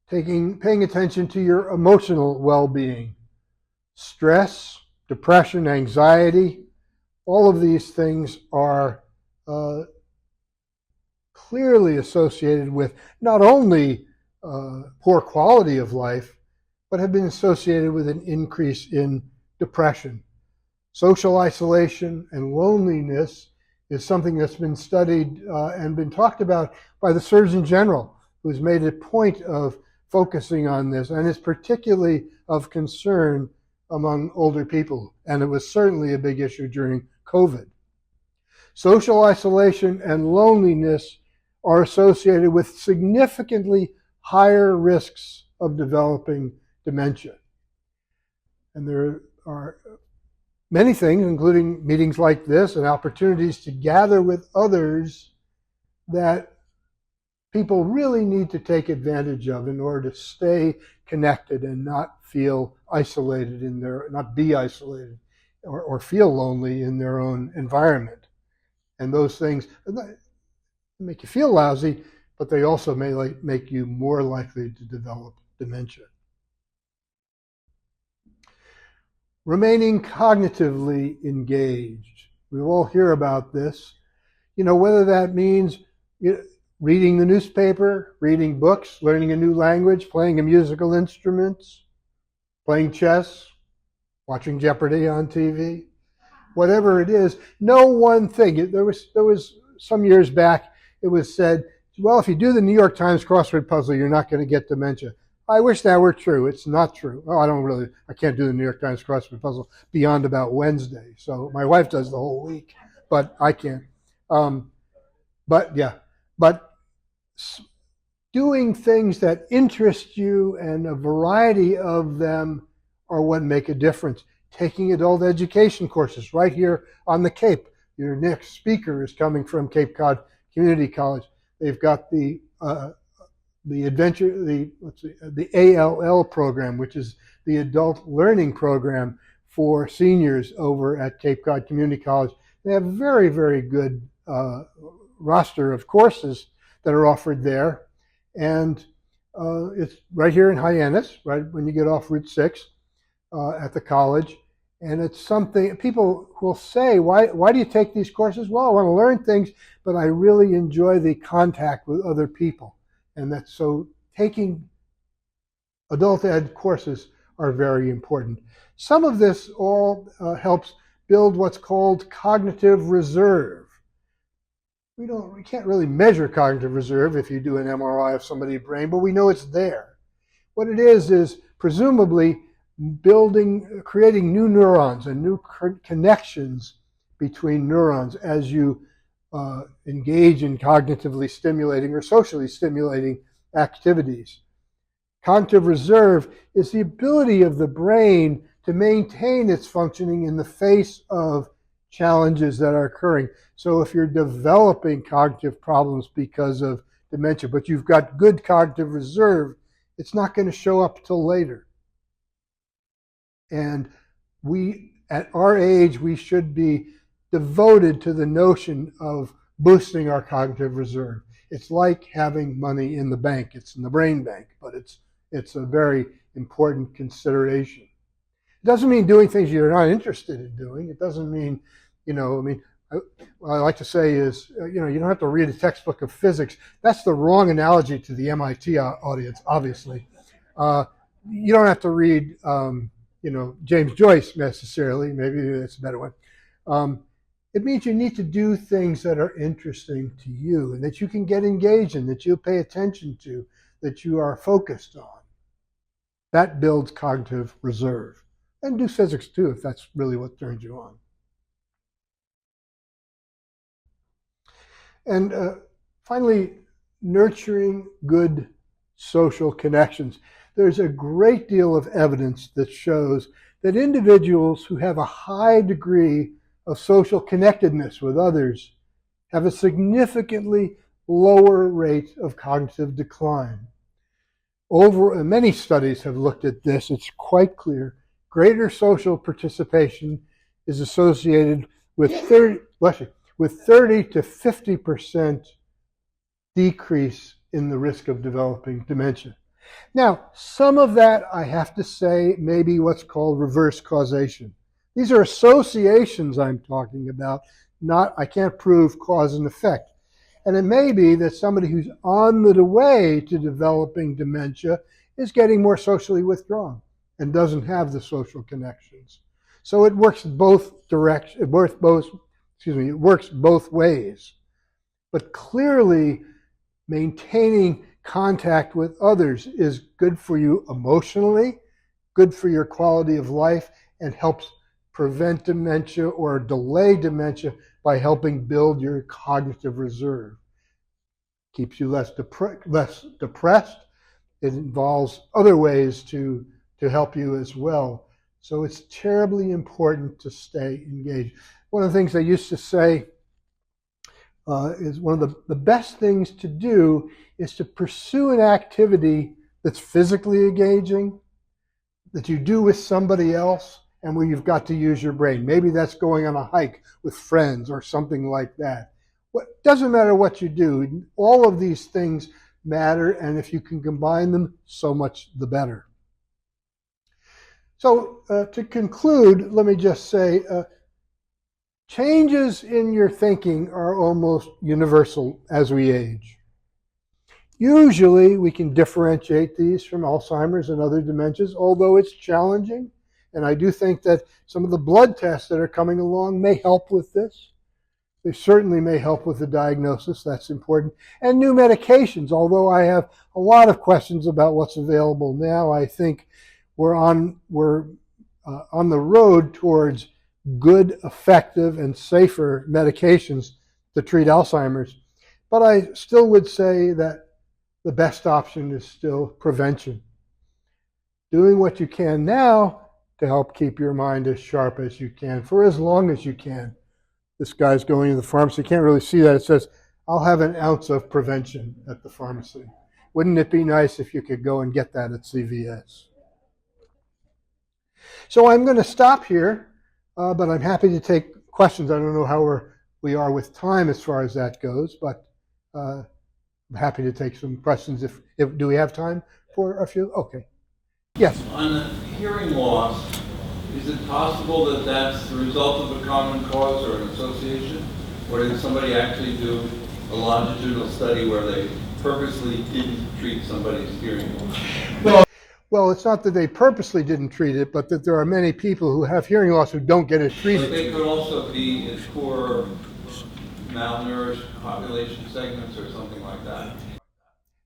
paying attention to your emotional well-being. Stress, depression, anxiety, all of these things are clearly associated with not only poor quality of life, but have been associated with an increase in depression. Social isolation and loneliness is something that's been studied and been talked about by the Surgeon General, who's made a point of focusing on this, and is particularly of concern among older people, and it was certainly a big issue during COVID. Social isolation and loneliness are associated with significantly higher risks of developing dementia. And there are many things, including meetings like this and opportunities to gather with others, that people really need to take advantage of in order to stay connected and not feel isolated not be isolated or feel lonely in their own environment. And those things make you feel lousy, but they also may make you more likely to develop dementia. Remaining cognitively engaged. We all hear about this. Whether that means reading the newspaper, reading books, learning a new language, playing a musical instrument, playing chess, watching Jeopardy on TV, whatever it is, no one thing. There was some years back, it was said, well, if you do the New York Times crossword puzzle, you're not going to get dementia. I wish that were true. It's not true. Oh, I can't do the New York Times crossword puzzle beyond about Wednesday. So my wife does the whole week, but I can't. But doing things that interest you, and a variety of them, are what make a difference. Taking adult education courses right here on the Cape. Your next speaker is coming from Cape Cod Community College. They've got the ALL program, which is the adult learning program for seniors over at Cape Cod Community College. They have a very, very good roster of courses that are offered there. And it's right here in Hyannis, right when you get off Route 6 at the college. And it's something people will say, why do you take these courses? Well, I want to learn things, but I really enjoy the contact with other people. And that's so taking adult ed courses are very important. Some of this all helps build what's called cognitive reserve. We can't really measure cognitive reserve if you do an MRI of somebody's brain, but we know it's there. What it is presumably creating new neurons and new connections between neurons as you engage in cognitively stimulating or socially stimulating activities. Cognitive reserve is the ability of the brain to maintain its functioning in the face of challenges that are occurring. So if you're developing cognitive problems because of dementia, but you've got good cognitive reserve, it's not going to show up till later. And at our age, we should be devoted to the notion of boosting our cognitive reserve. It's like having money in the bank. It's in the brain bank, but it's a very important consideration. It doesn't mean doing things you're not interested in doing. It doesn't mean, what I like to say is, you don't have to read a textbook of physics. That's the wrong analogy to the MIT audience, obviously. You don't have to read, James Joyce necessarily. Maybe that's a better one. It means you need to do things that are interesting to you and that you can get engaged in, that you pay attention to, that you are focused on. That builds cognitive reserve. And do physics too, if that's really what turns you on. And finally, nurturing good social connections. There's a great deal of evidence that shows that individuals who have a high degree of social connectedness with others have a significantly lower rate of cognitive decline. Many studies have looked at this. It's quite clear. Greater social participation is associated with 30 to 50% decrease in the risk of developing dementia. Now, some of that, I have to say, may be what's called reverse causation. These are associations I'm talking about, I can't prove cause and effect. And it may be that somebody who's on the way to developing dementia is getting more socially withdrawn and doesn't have the social connections. So it works both directions. It works both ways. But clearly, maintaining contact with others is good for you emotionally, good for your quality of life, and helps prevent dementia or delay dementia by helping build your cognitive reserve. Keeps you less depressed. It involves other ways to help you as well So it's terribly important to stay engaged. One of the things I used to say is one of the best things to do is to pursue an activity that's physically engaging, that you do with somebody else, and where you've got to use your brain. Maybe that's going on a hike with friends or something like that. Doesn't matter what you do. All of these things matter, and if you can combine them, so much the better. So to conclude, let me just say, changes in your thinking are almost universal as we age. Usually we can differentiate these from Alzheimer's and other dementias, although it's challenging. And I do think that some of the blood tests that are coming along may help with this. They certainly may help with the diagnosis. That's important. And new medications, although I have a lot of questions about what's available now, I think we're on the road towards good, effective, and safer medications to treat Alzheimer's. But I still would say that the best option is still prevention. Doing what you can now to help keep your mind as sharp as you can for as long as you can. This guy's going to the pharmacy. You can't really see that. It says, I'll have an ounce of prevention at the pharmacy. Wouldn't it be nice if you could go and get that at CVS? So I'm going to stop here, but I'm happy to take questions. I don't know how we are with time as far as that goes, but I'm happy to take some questions. If do we have time for a few? Okay. Yes. On the hearing loss, is it possible that that's the result of a common cause or an association? Or did somebody actually do a longitudinal study where they purposely didn't treat somebody's hearing loss? Well, it's not that they purposely didn't treat it, but that there are many people who have hearing loss who don't get it treated. But they could also be in poor, malnourished population segments or something like that.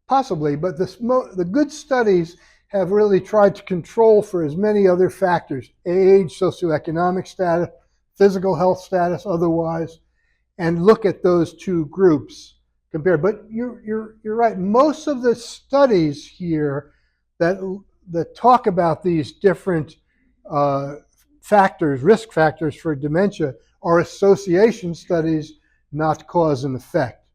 Possibly, but the good studies have really tried to control for as many other factors: age, socioeconomic status, physical health status, otherwise, and look at those two groups compared. But you're right. Most of the studies here that talk about these different factors, risk factors for dementia, are association studies, not cause and effect.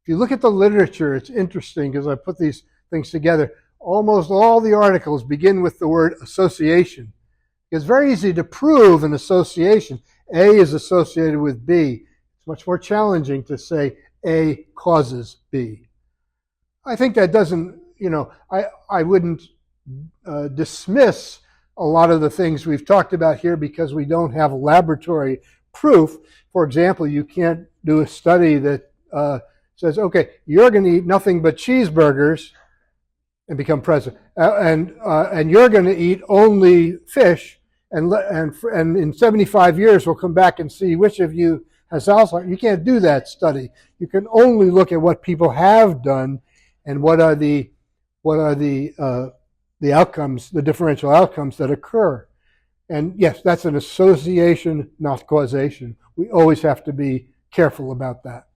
If you look at the literature, it's interesting because I put these things together. Almost all the articles begin with the word association. It's very easy to prove an association. A is associated with B. It's much more challenging to say A causes B. I think that doesn't, I wouldn't dismiss a lot of the things we've talked about here because we don't have laboratory proof. For example, you can't do a study that says, okay, you're going to eat nothing but cheeseburgers and become president, and you're going to eat only fish, and in 75 years we'll come back and see which of you has Alzheimer's. You can't do that study. You can only look at what people have done and what are the outcomes, the differential outcomes that occur. And yes, that's an association, not causation. We always have to be careful about that.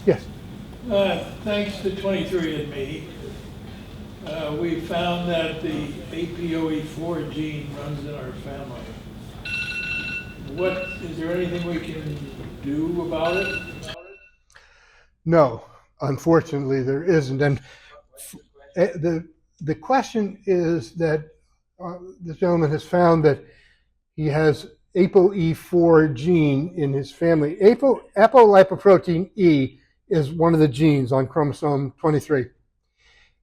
Yes. Thanks to 23andMe, we found that the APOE4 gene runs in our family. Is there anything we can do about it? No, unfortunately there isn't. And the question is that this gentleman has found that he has ApoE4 gene in his family. Apolipoprotein E is one of the genes on chromosome 23.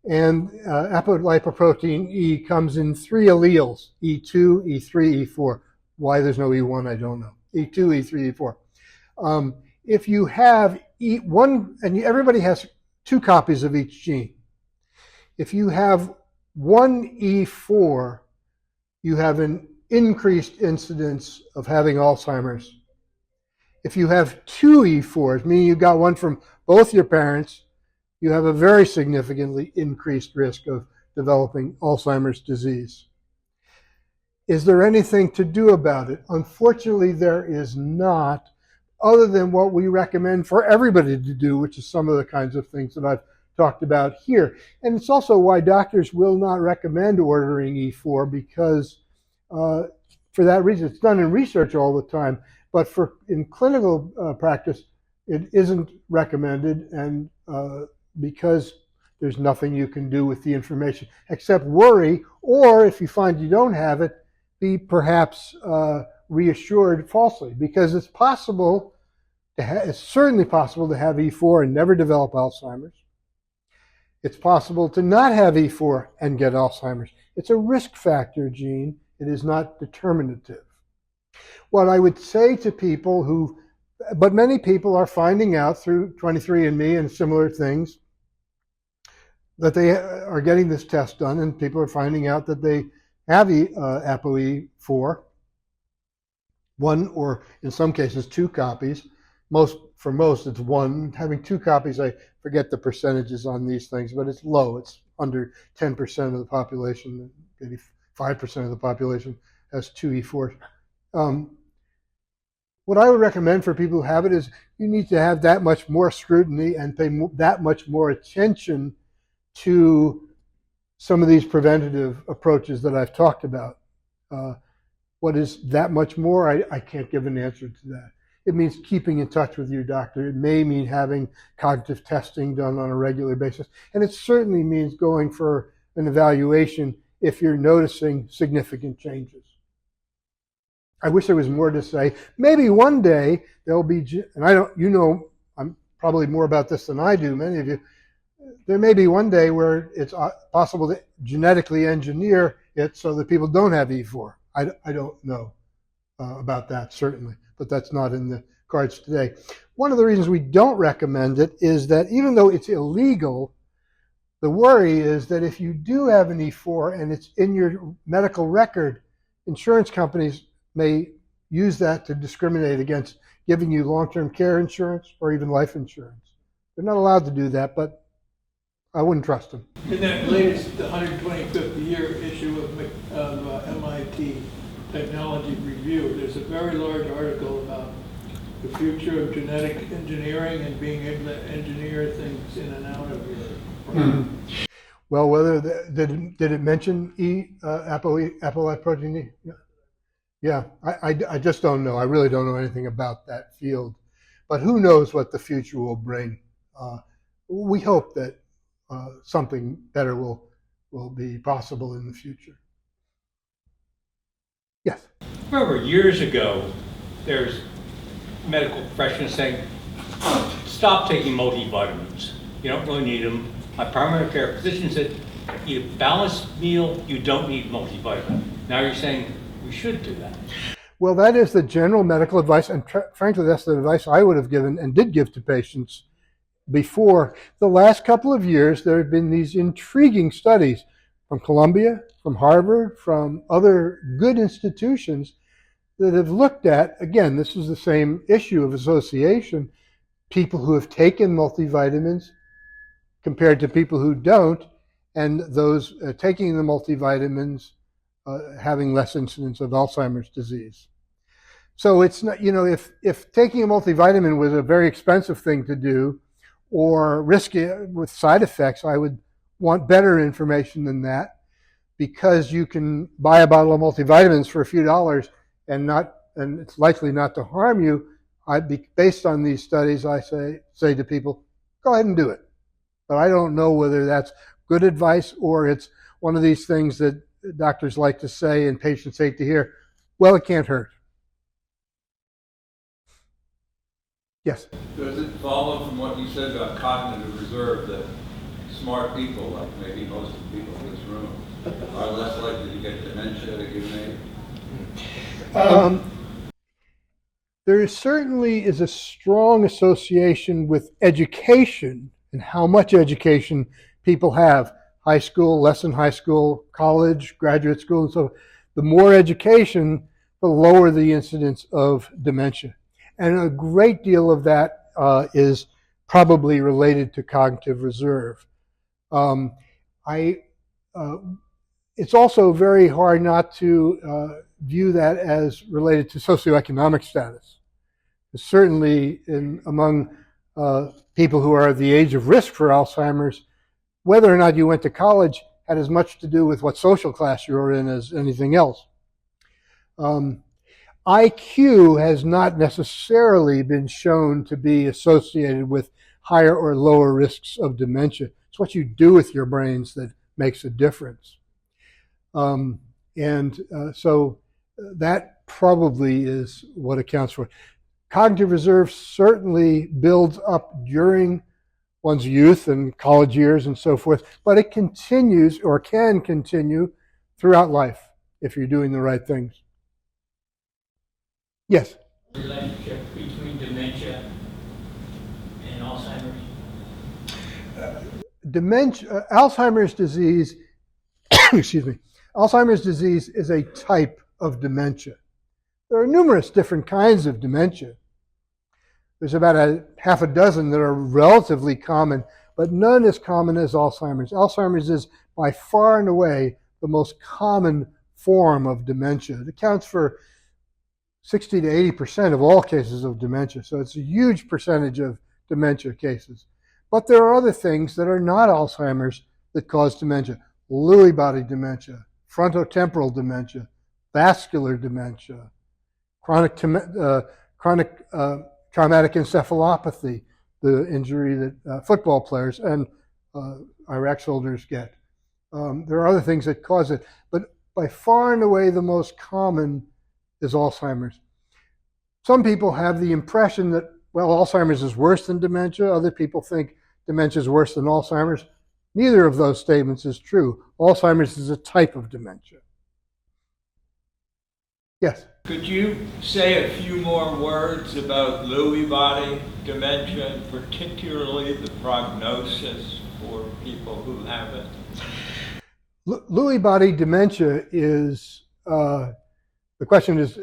And apolipoprotein E comes in 3 alleles, E2, E3, E4. Why there's no E1, I don't know. E2, E3, E4. If you have E1, and everybody has 2 copies of each gene. If you have 1 E4, you have an increased incidence of having Alzheimer's. If you have 2 E4s, meaning you got one from both your parents, you have a very significantly increased risk of developing Alzheimer's disease. Is there anything to do about it? Unfortunately, there is not, other than what we recommend for everybody to do, which is some of the kinds of things that I've talked about here. And it's also why doctors will not recommend ordering E4, because for that reason. It's done in research all the time, but in clinical practice, it isn't recommended, and because there's nothing you can do with the information except worry, or if you find you don't have it, be perhaps reassured falsely, because it's possible, it's certainly possible to have E4 and never develop Alzheimer's. It's possible to not have E4 and get Alzheimer's. It's a risk factor gene. It is not determinative. What I would say to people but many people are finding out through 23andMe and similar things that they are getting this test done, and people are finding out that they have ApoE4, one or in some cases 2 copies. For most, it's 1. Having 2 copies, I forget the percentages on these things, but it's low. It's under 10% of the population, maybe 5% of the population has 2 E4s. What I would recommend for people who have it is you need to have that much more scrutiny and pay that much more attention to some of these preventative approaches that I've talked about. What is that much more? I can't give an answer to that. It means keeping in touch with your doctor. It may mean having cognitive testing done on a regular basis. And it certainly means going for an evaluation if you're noticing significant changes. I wish there was more to say. Maybe one day there'll be, and I'm probably more about this than I do, many of you. There may be one day where it's possible to genetically engineer it so that people don't have E4. I don't know about that, certainly, but that's not in the cards today. One of the reasons we don't recommend it is that even though it's illegal, the worry is that if you do have an E4 and it's in your medical record, insurance companies may use that to discriminate against giving you long-term care insurance or even life insurance. They're not allowed to do that, but I wouldn't trust them. In that latest 125th year issue of MIT Technology Review, there's a very large article about the future of genetic engineering and being able to engineer things in and out of your brain. Well, did it mention ApoE protein E? Yeah, I just don't know. I really don't know anything about that field. But who knows what the future will bring. We hope that something better will be possible in the future. Yes? Remember, years ago, there's medical professionals saying, stop taking multivitamins. You don't really need them. My primary care physician said, eat a balanced meal, you don't need multivitamin. Now you're saying we should do that. Well, that is the general medical advice, and frankly, that's the advice I would have given and did give to patients before. The last couple of years, there have been these intriguing studies from Columbia, from Harvard, from other good institutions that have looked at, again, this is the same issue of association, people who have taken multivitamins compared to people who don't, and those taking the multivitamins having less incidence of Alzheimer's disease. So it's not, if taking a multivitamin was a very expensive thing to do or risky with side effects, I would want better information than that, because you can buy a bottle of multivitamins for a few dollars and it's likely not to harm you. Based on these studies, I say to people, go ahead and do it. But I don't know whether that's good advice or it's one of these things that doctors like to say and patients hate to hear. Well, it can't hurt. Yes? Does it follow from what you said about cognitive reserve that smart people, like maybe most of the people in this room, are less likely to get dementia at a given age? There certainly is a strong association with education and how much education people have. High school, less than high school, college, graduate school, and so the more education, the lower the incidence of dementia. And a great deal of that is probably related to cognitive reserve. It's also very hard not to view that as related to socioeconomic status. Certainly among people who are at the age of risk for Alzheimer's, whether or not you went to college had as much to do with what social class you were in as anything else. IQ has not necessarily been shown to be associated with higher or lower risks of dementia. It's what you do with your brains that makes a difference. So that probably is what accounts for it. Cognitive reserve certainly builds up during one's youth and college years and so forth, but it continues or can continue throughout life if you're doing the right things. Yes? Relationship between dementia and Alzheimer's? Alzheimer's disease, excuse me, Alzheimer's disease is a type of dementia. There are numerous different kinds of dementia. There's about half a dozen that are relatively common, but none as common as Alzheimer's. Alzheimer's is by far and away the most common form of dementia. It accounts for 60 to 80% of all cases of dementia, so it's a huge percentage of dementia cases. But there are other things that are not Alzheimer's that cause dementia. Lewy body dementia, frontotemporal dementia, vascular dementia, chronic traumatic encephalopathy, the injury that football players and Iraq soldiers get. There are other things that cause it, but by far and away the most common is Alzheimer's. Some people have the impression that, well, Alzheimer's is worse than dementia. Other people think dementia is worse than Alzheimer's. Neither of those statements is true. Alzheimer's is a type of dementia. Yes? Could you say a few more words about Lewy body dementia, and particularly the prognosis for people who have it? Lewy body dementia is, the question is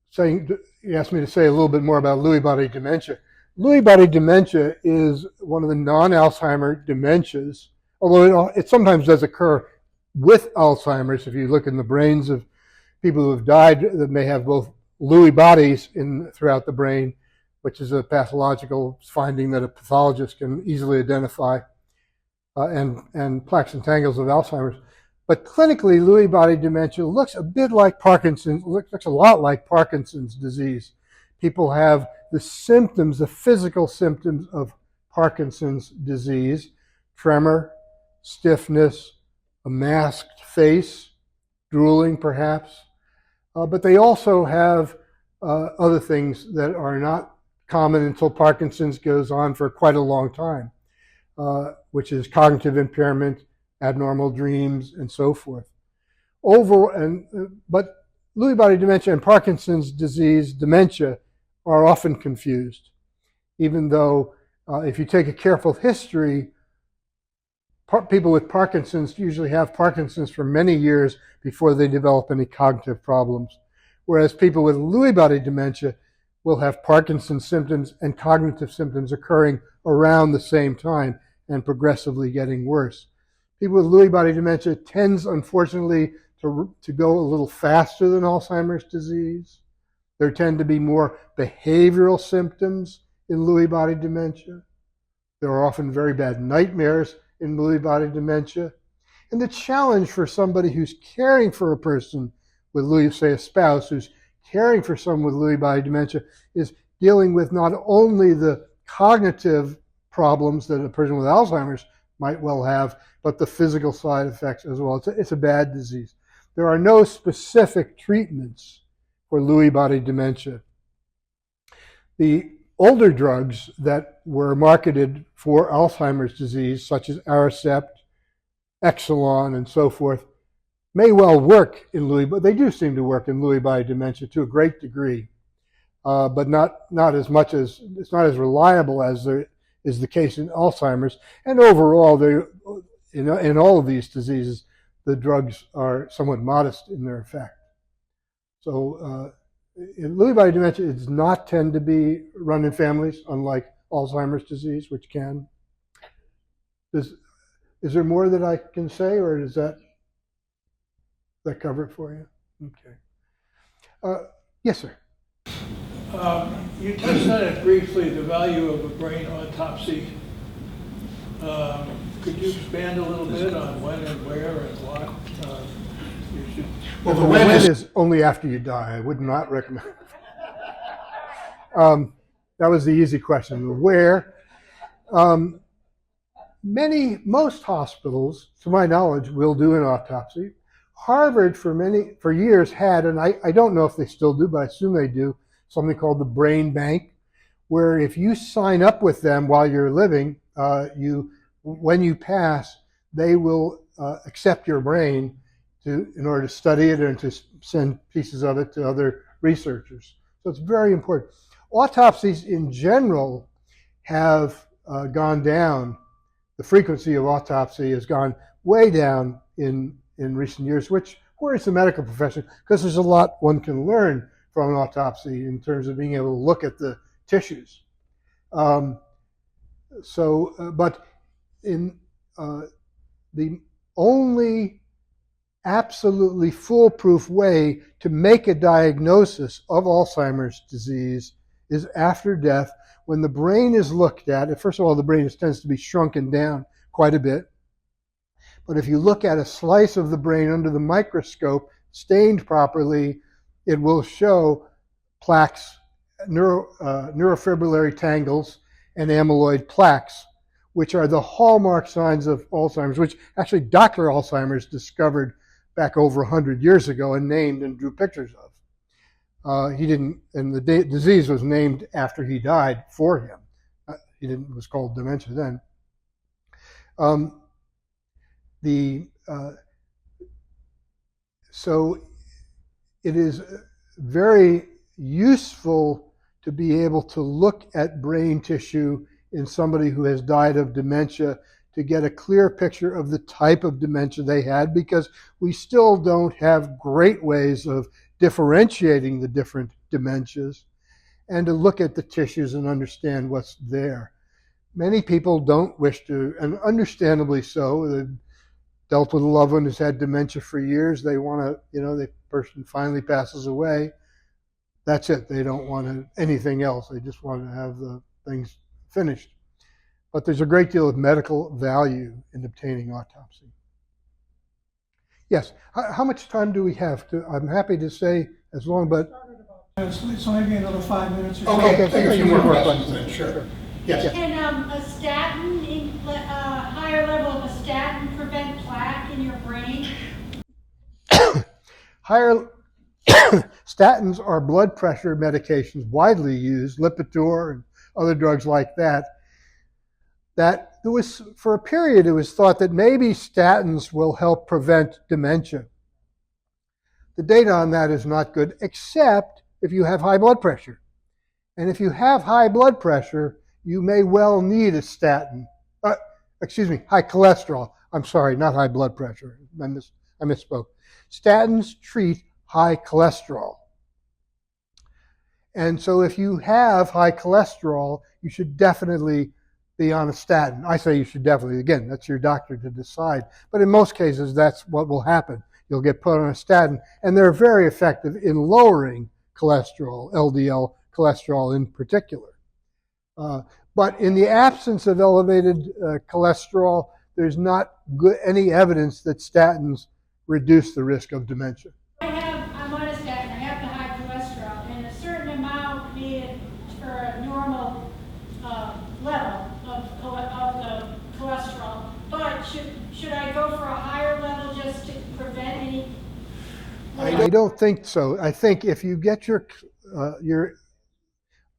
saying, you asked me to say a little bit more about Lewy body dementia. Lewy body dementia is one of the non-Alzheimer dementias, although it sometimes does occur with Alzheimer's. If you look in the brains of people who have died that may have both Lewy bodies throughout the brain, which is a pathological finding that a pathologist can easily identify, and plaques and tangles of Alzheimer's. But clinically, Lewy body dementia looks a bit like Parkinson's, looks a lot like Parkinson's disease. People have the symptoms, the physical symptoms of Parkinson's disease: tremor, stiffness, a masked face, drooling perhaps. But they also have other things that are not common until Parkinson's goes on for quite a long time, which is cognitive impairment, abnormal dreams, and so forth. But Lewy body dementia and Parkinson's disease dementia are often confused, even though if you take a careful history, people with Parkinson's usually have Parkinson's for many years before they develop any cognitive problems, whereas people with Lewy body dementia will have Parkinson's symptoms and cognitive symptoms occurring around the same time and progressively getting worse. People with Lewy body dementia tends, unfortunately, to go a little faster than Alzheimer's disease. There tend to be more behavioral symptoms in Lewy body dementia. There are often very bad nightmares in Lewy body dementia. And the challenge for somebody who's caring for a person with Lewy, say a spouse who's caring for someone with Lewy body dementia, is dealing with not only the cognitive problems that a person with Alzheimer's might well have, but the physical side effects as well. It's a bad disease. There are no specific treatments for Lewy body dementia. The older drugs that were marketed for Alzheimer's disease, such as Aricept, Exelon, and so forth, may well work in Lewy, but they do seem to work in Lewy body dementia to a great degree, but not as much as, it's not as reliable as there is the case in Alzheimer's. And overall, in all of these diseases, the drugs are somewhat modest in their effect. So in Lewy body dementia, it does not tend to be run in families, unlike Alzheimer's disease, which can. Is there more that I can say, or does that cover it for you? Okay. Yes, sir. You touched on it briefly, the value of a brain autopsy. Could you expand a little bit on when and where and what You should, Well, the The when when is, is only after you die. I would not recommend. That was the easy question. The where. Um, most hospitals, to my knowledge, will do an autopsy. Harvard, for years, had, and I don't know if they still do, but I assume they do, something called the Brain Bank, where if you sign up with them while you're living, when you pass, they will accept your brain in order to study it and to send pieces of it to other researchers. So it's very important. Autopsies in general have gone down. The frequency of autopsy has gone way down in recent years, which worries the medical profession because there's a lot one can learn from an autopsy in terms of being able to look at the tissues. But in the only absolutely foolproof way to make a diagnosis of Alzheimer's disease is after death, when the brain is looked at. First of all, the brain tends to be shrunken down quite a bit. But if you look at a slice of the brain under the microscope, stained properly, it will show plaques, neurofibrillary tangles, and amyloid plaques, which are the hallmark signs of Alzheimer's, which actually Dr. Alzheimer's discovered back over 100 years ago and named and drew pictures of. He didn't, and the disease was named after he died for him. It was called dementia then. So it is very useful to be able to look at brain tissue in somebody who has died of dementia to get a clear picture of the type of dementia they had, because we still don't have great ways of differentiating the different dementias, and to look at the tissues and understand what's there. Many people don't wish to, and understandably so. They've dealt with a loved one who's had dementia for years. They want to, the person finally passes away. That's it. They don't want anything else. They just want to have the things finished. But there's a great deal of medical value in obtaining autopsy. Yes. How much time do we have? I'm happy to say as long, but... so maybe another 5 minutes or so. Okay, Take a few more questions questions. then, sure. Yes. Can a statin, higher level of a statin prevent plaque in your brain? Statins are blood pressure medications widely used, Lipitor and other drugs like that. That there was, for a period, it was thought that maybe statins will help prevent dementia. The data on that is not good, except if you have high blood pressure. And if you have high blood pressure, you may well need a statin. High cholesterol. I'm sorry, not high blood pressure. I misspoke. Statins treat high cholesterol. And so if you have high cholesterol, you should definitely be on a statin. I say you should definitely. Again, that's your doctor to decide. But in most cases, that's what will happen. You'll get put on a statin, and they're very effective in lowering cholesterol, LDL cholesterol in particular. But in the absence of elevated cholesterol, there's not any evidence that statins reduce the risk of dementia. I'm on a statin. I have the high cholesterol, and a certain amount needed for a normal level of the cholesterol. But should I go for a higher level just to prevent any? I don't think so. I think if you get your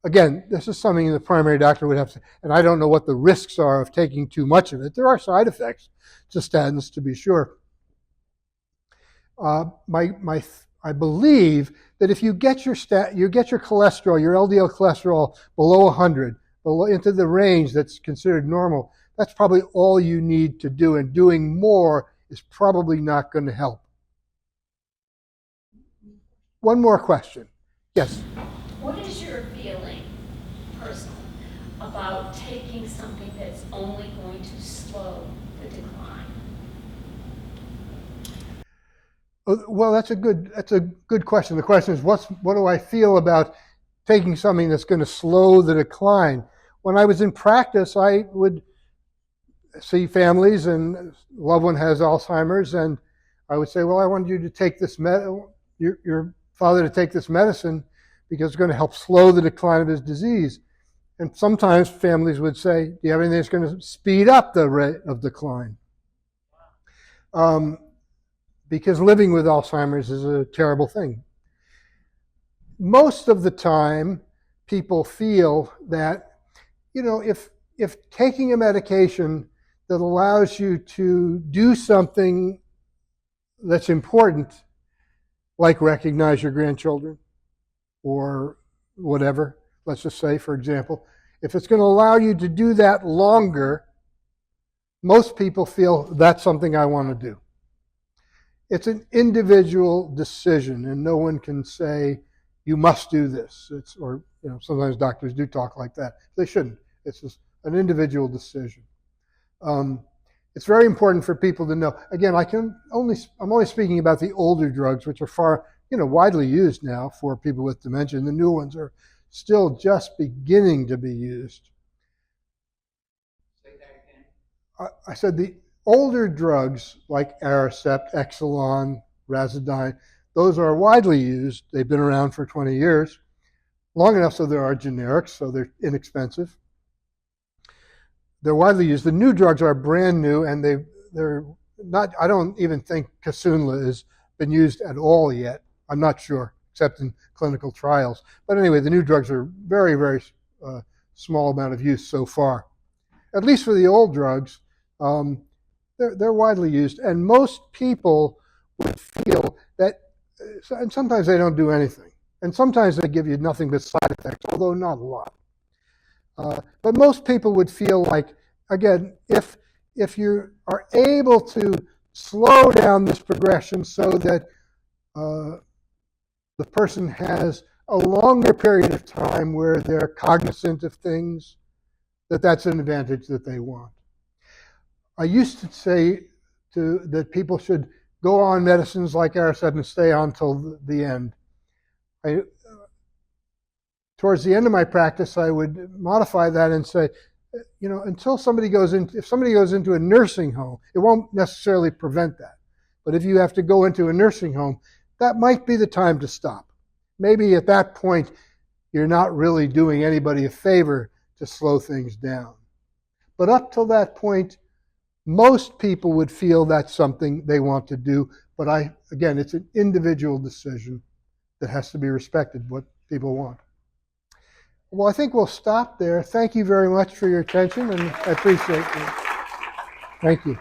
again, this is something the primary doctor would have to, and I don't know what the risks are of taking too much of it. There are side effects to statins, to be sure. I believe that if you get your cholesterol, your LDL cholesterol below 100, into the range that's considered normal, that's probably all you need to do, and doing more is probably not going to help. One more question. Yes? What is your feeling, personally, about taking something that's only going to slow the decline? Well, that's a good question. The question is, what do I feel about taking something that's going to slow the decline? When I was in practice, I would see families, and a loved one has Alzheimer's, and I would say, well, I want you to take this your father to take this medicine because it's going to help slow the decline of his disease. And sometimes families would say, do you have anything that's going to speed up the rate of decline? Because living with Alzheimer's is a terrible thing. Most of the time, people feel that, if taking a medication that allows you to do something that's important, like recognize your grandchildren or whatever, let's just say, for example, if it's going to allow you to do that longer, most people feel that's something I want to do. It's an individual decision, and no one can say, you must do this. Sometimes doctors do talk like that. They shouldn't. It's just an individual decision. It's very important for people to know. Again, I'm only speaking about the older drugs, which are far, widely used now for people with dementia. And the new ones are still just beginning to be used. Say that again. I said the older drugs like Aricept, Exelon, Razodine, those are widely used. They've been around for 20 years, long enough so there are generics, so they're inexpensive. They're widely used. The new drugs are brand new, and they're not. I don't even think Kisunla has been used at all yet. I'm not sure, except in clinical trials. But anyway, the new drugs are very, very small amount of use so far. At least for the old drugs, they're widely used, and most people would feel that. And sometimes they don't do anything, and sometimes they give you nothing but side effects, although not a lot. But most people would feel like, again, if you are able to slow down this progression so that the person has a longer period of time where they're cognizant of things, that's an advantage that they want. I used to say that people should go on medicines like Aricept and stay on till the end. Towards the end of my practice, I would modify that and say, until somebody goes into a nursing home, it won't necessarily prevent that. But if you have to go into a nursing home, that might be the time to stop. Maybe at that point, you're not really doing anybody a favor to slow things down. But up till that point, most people would feel that's something they want to do. But again, it's an individual decision that has to be respected, what people want. Well, I think we'll stop there. Thank you very much for your attention, and I appreciate it. Thank you.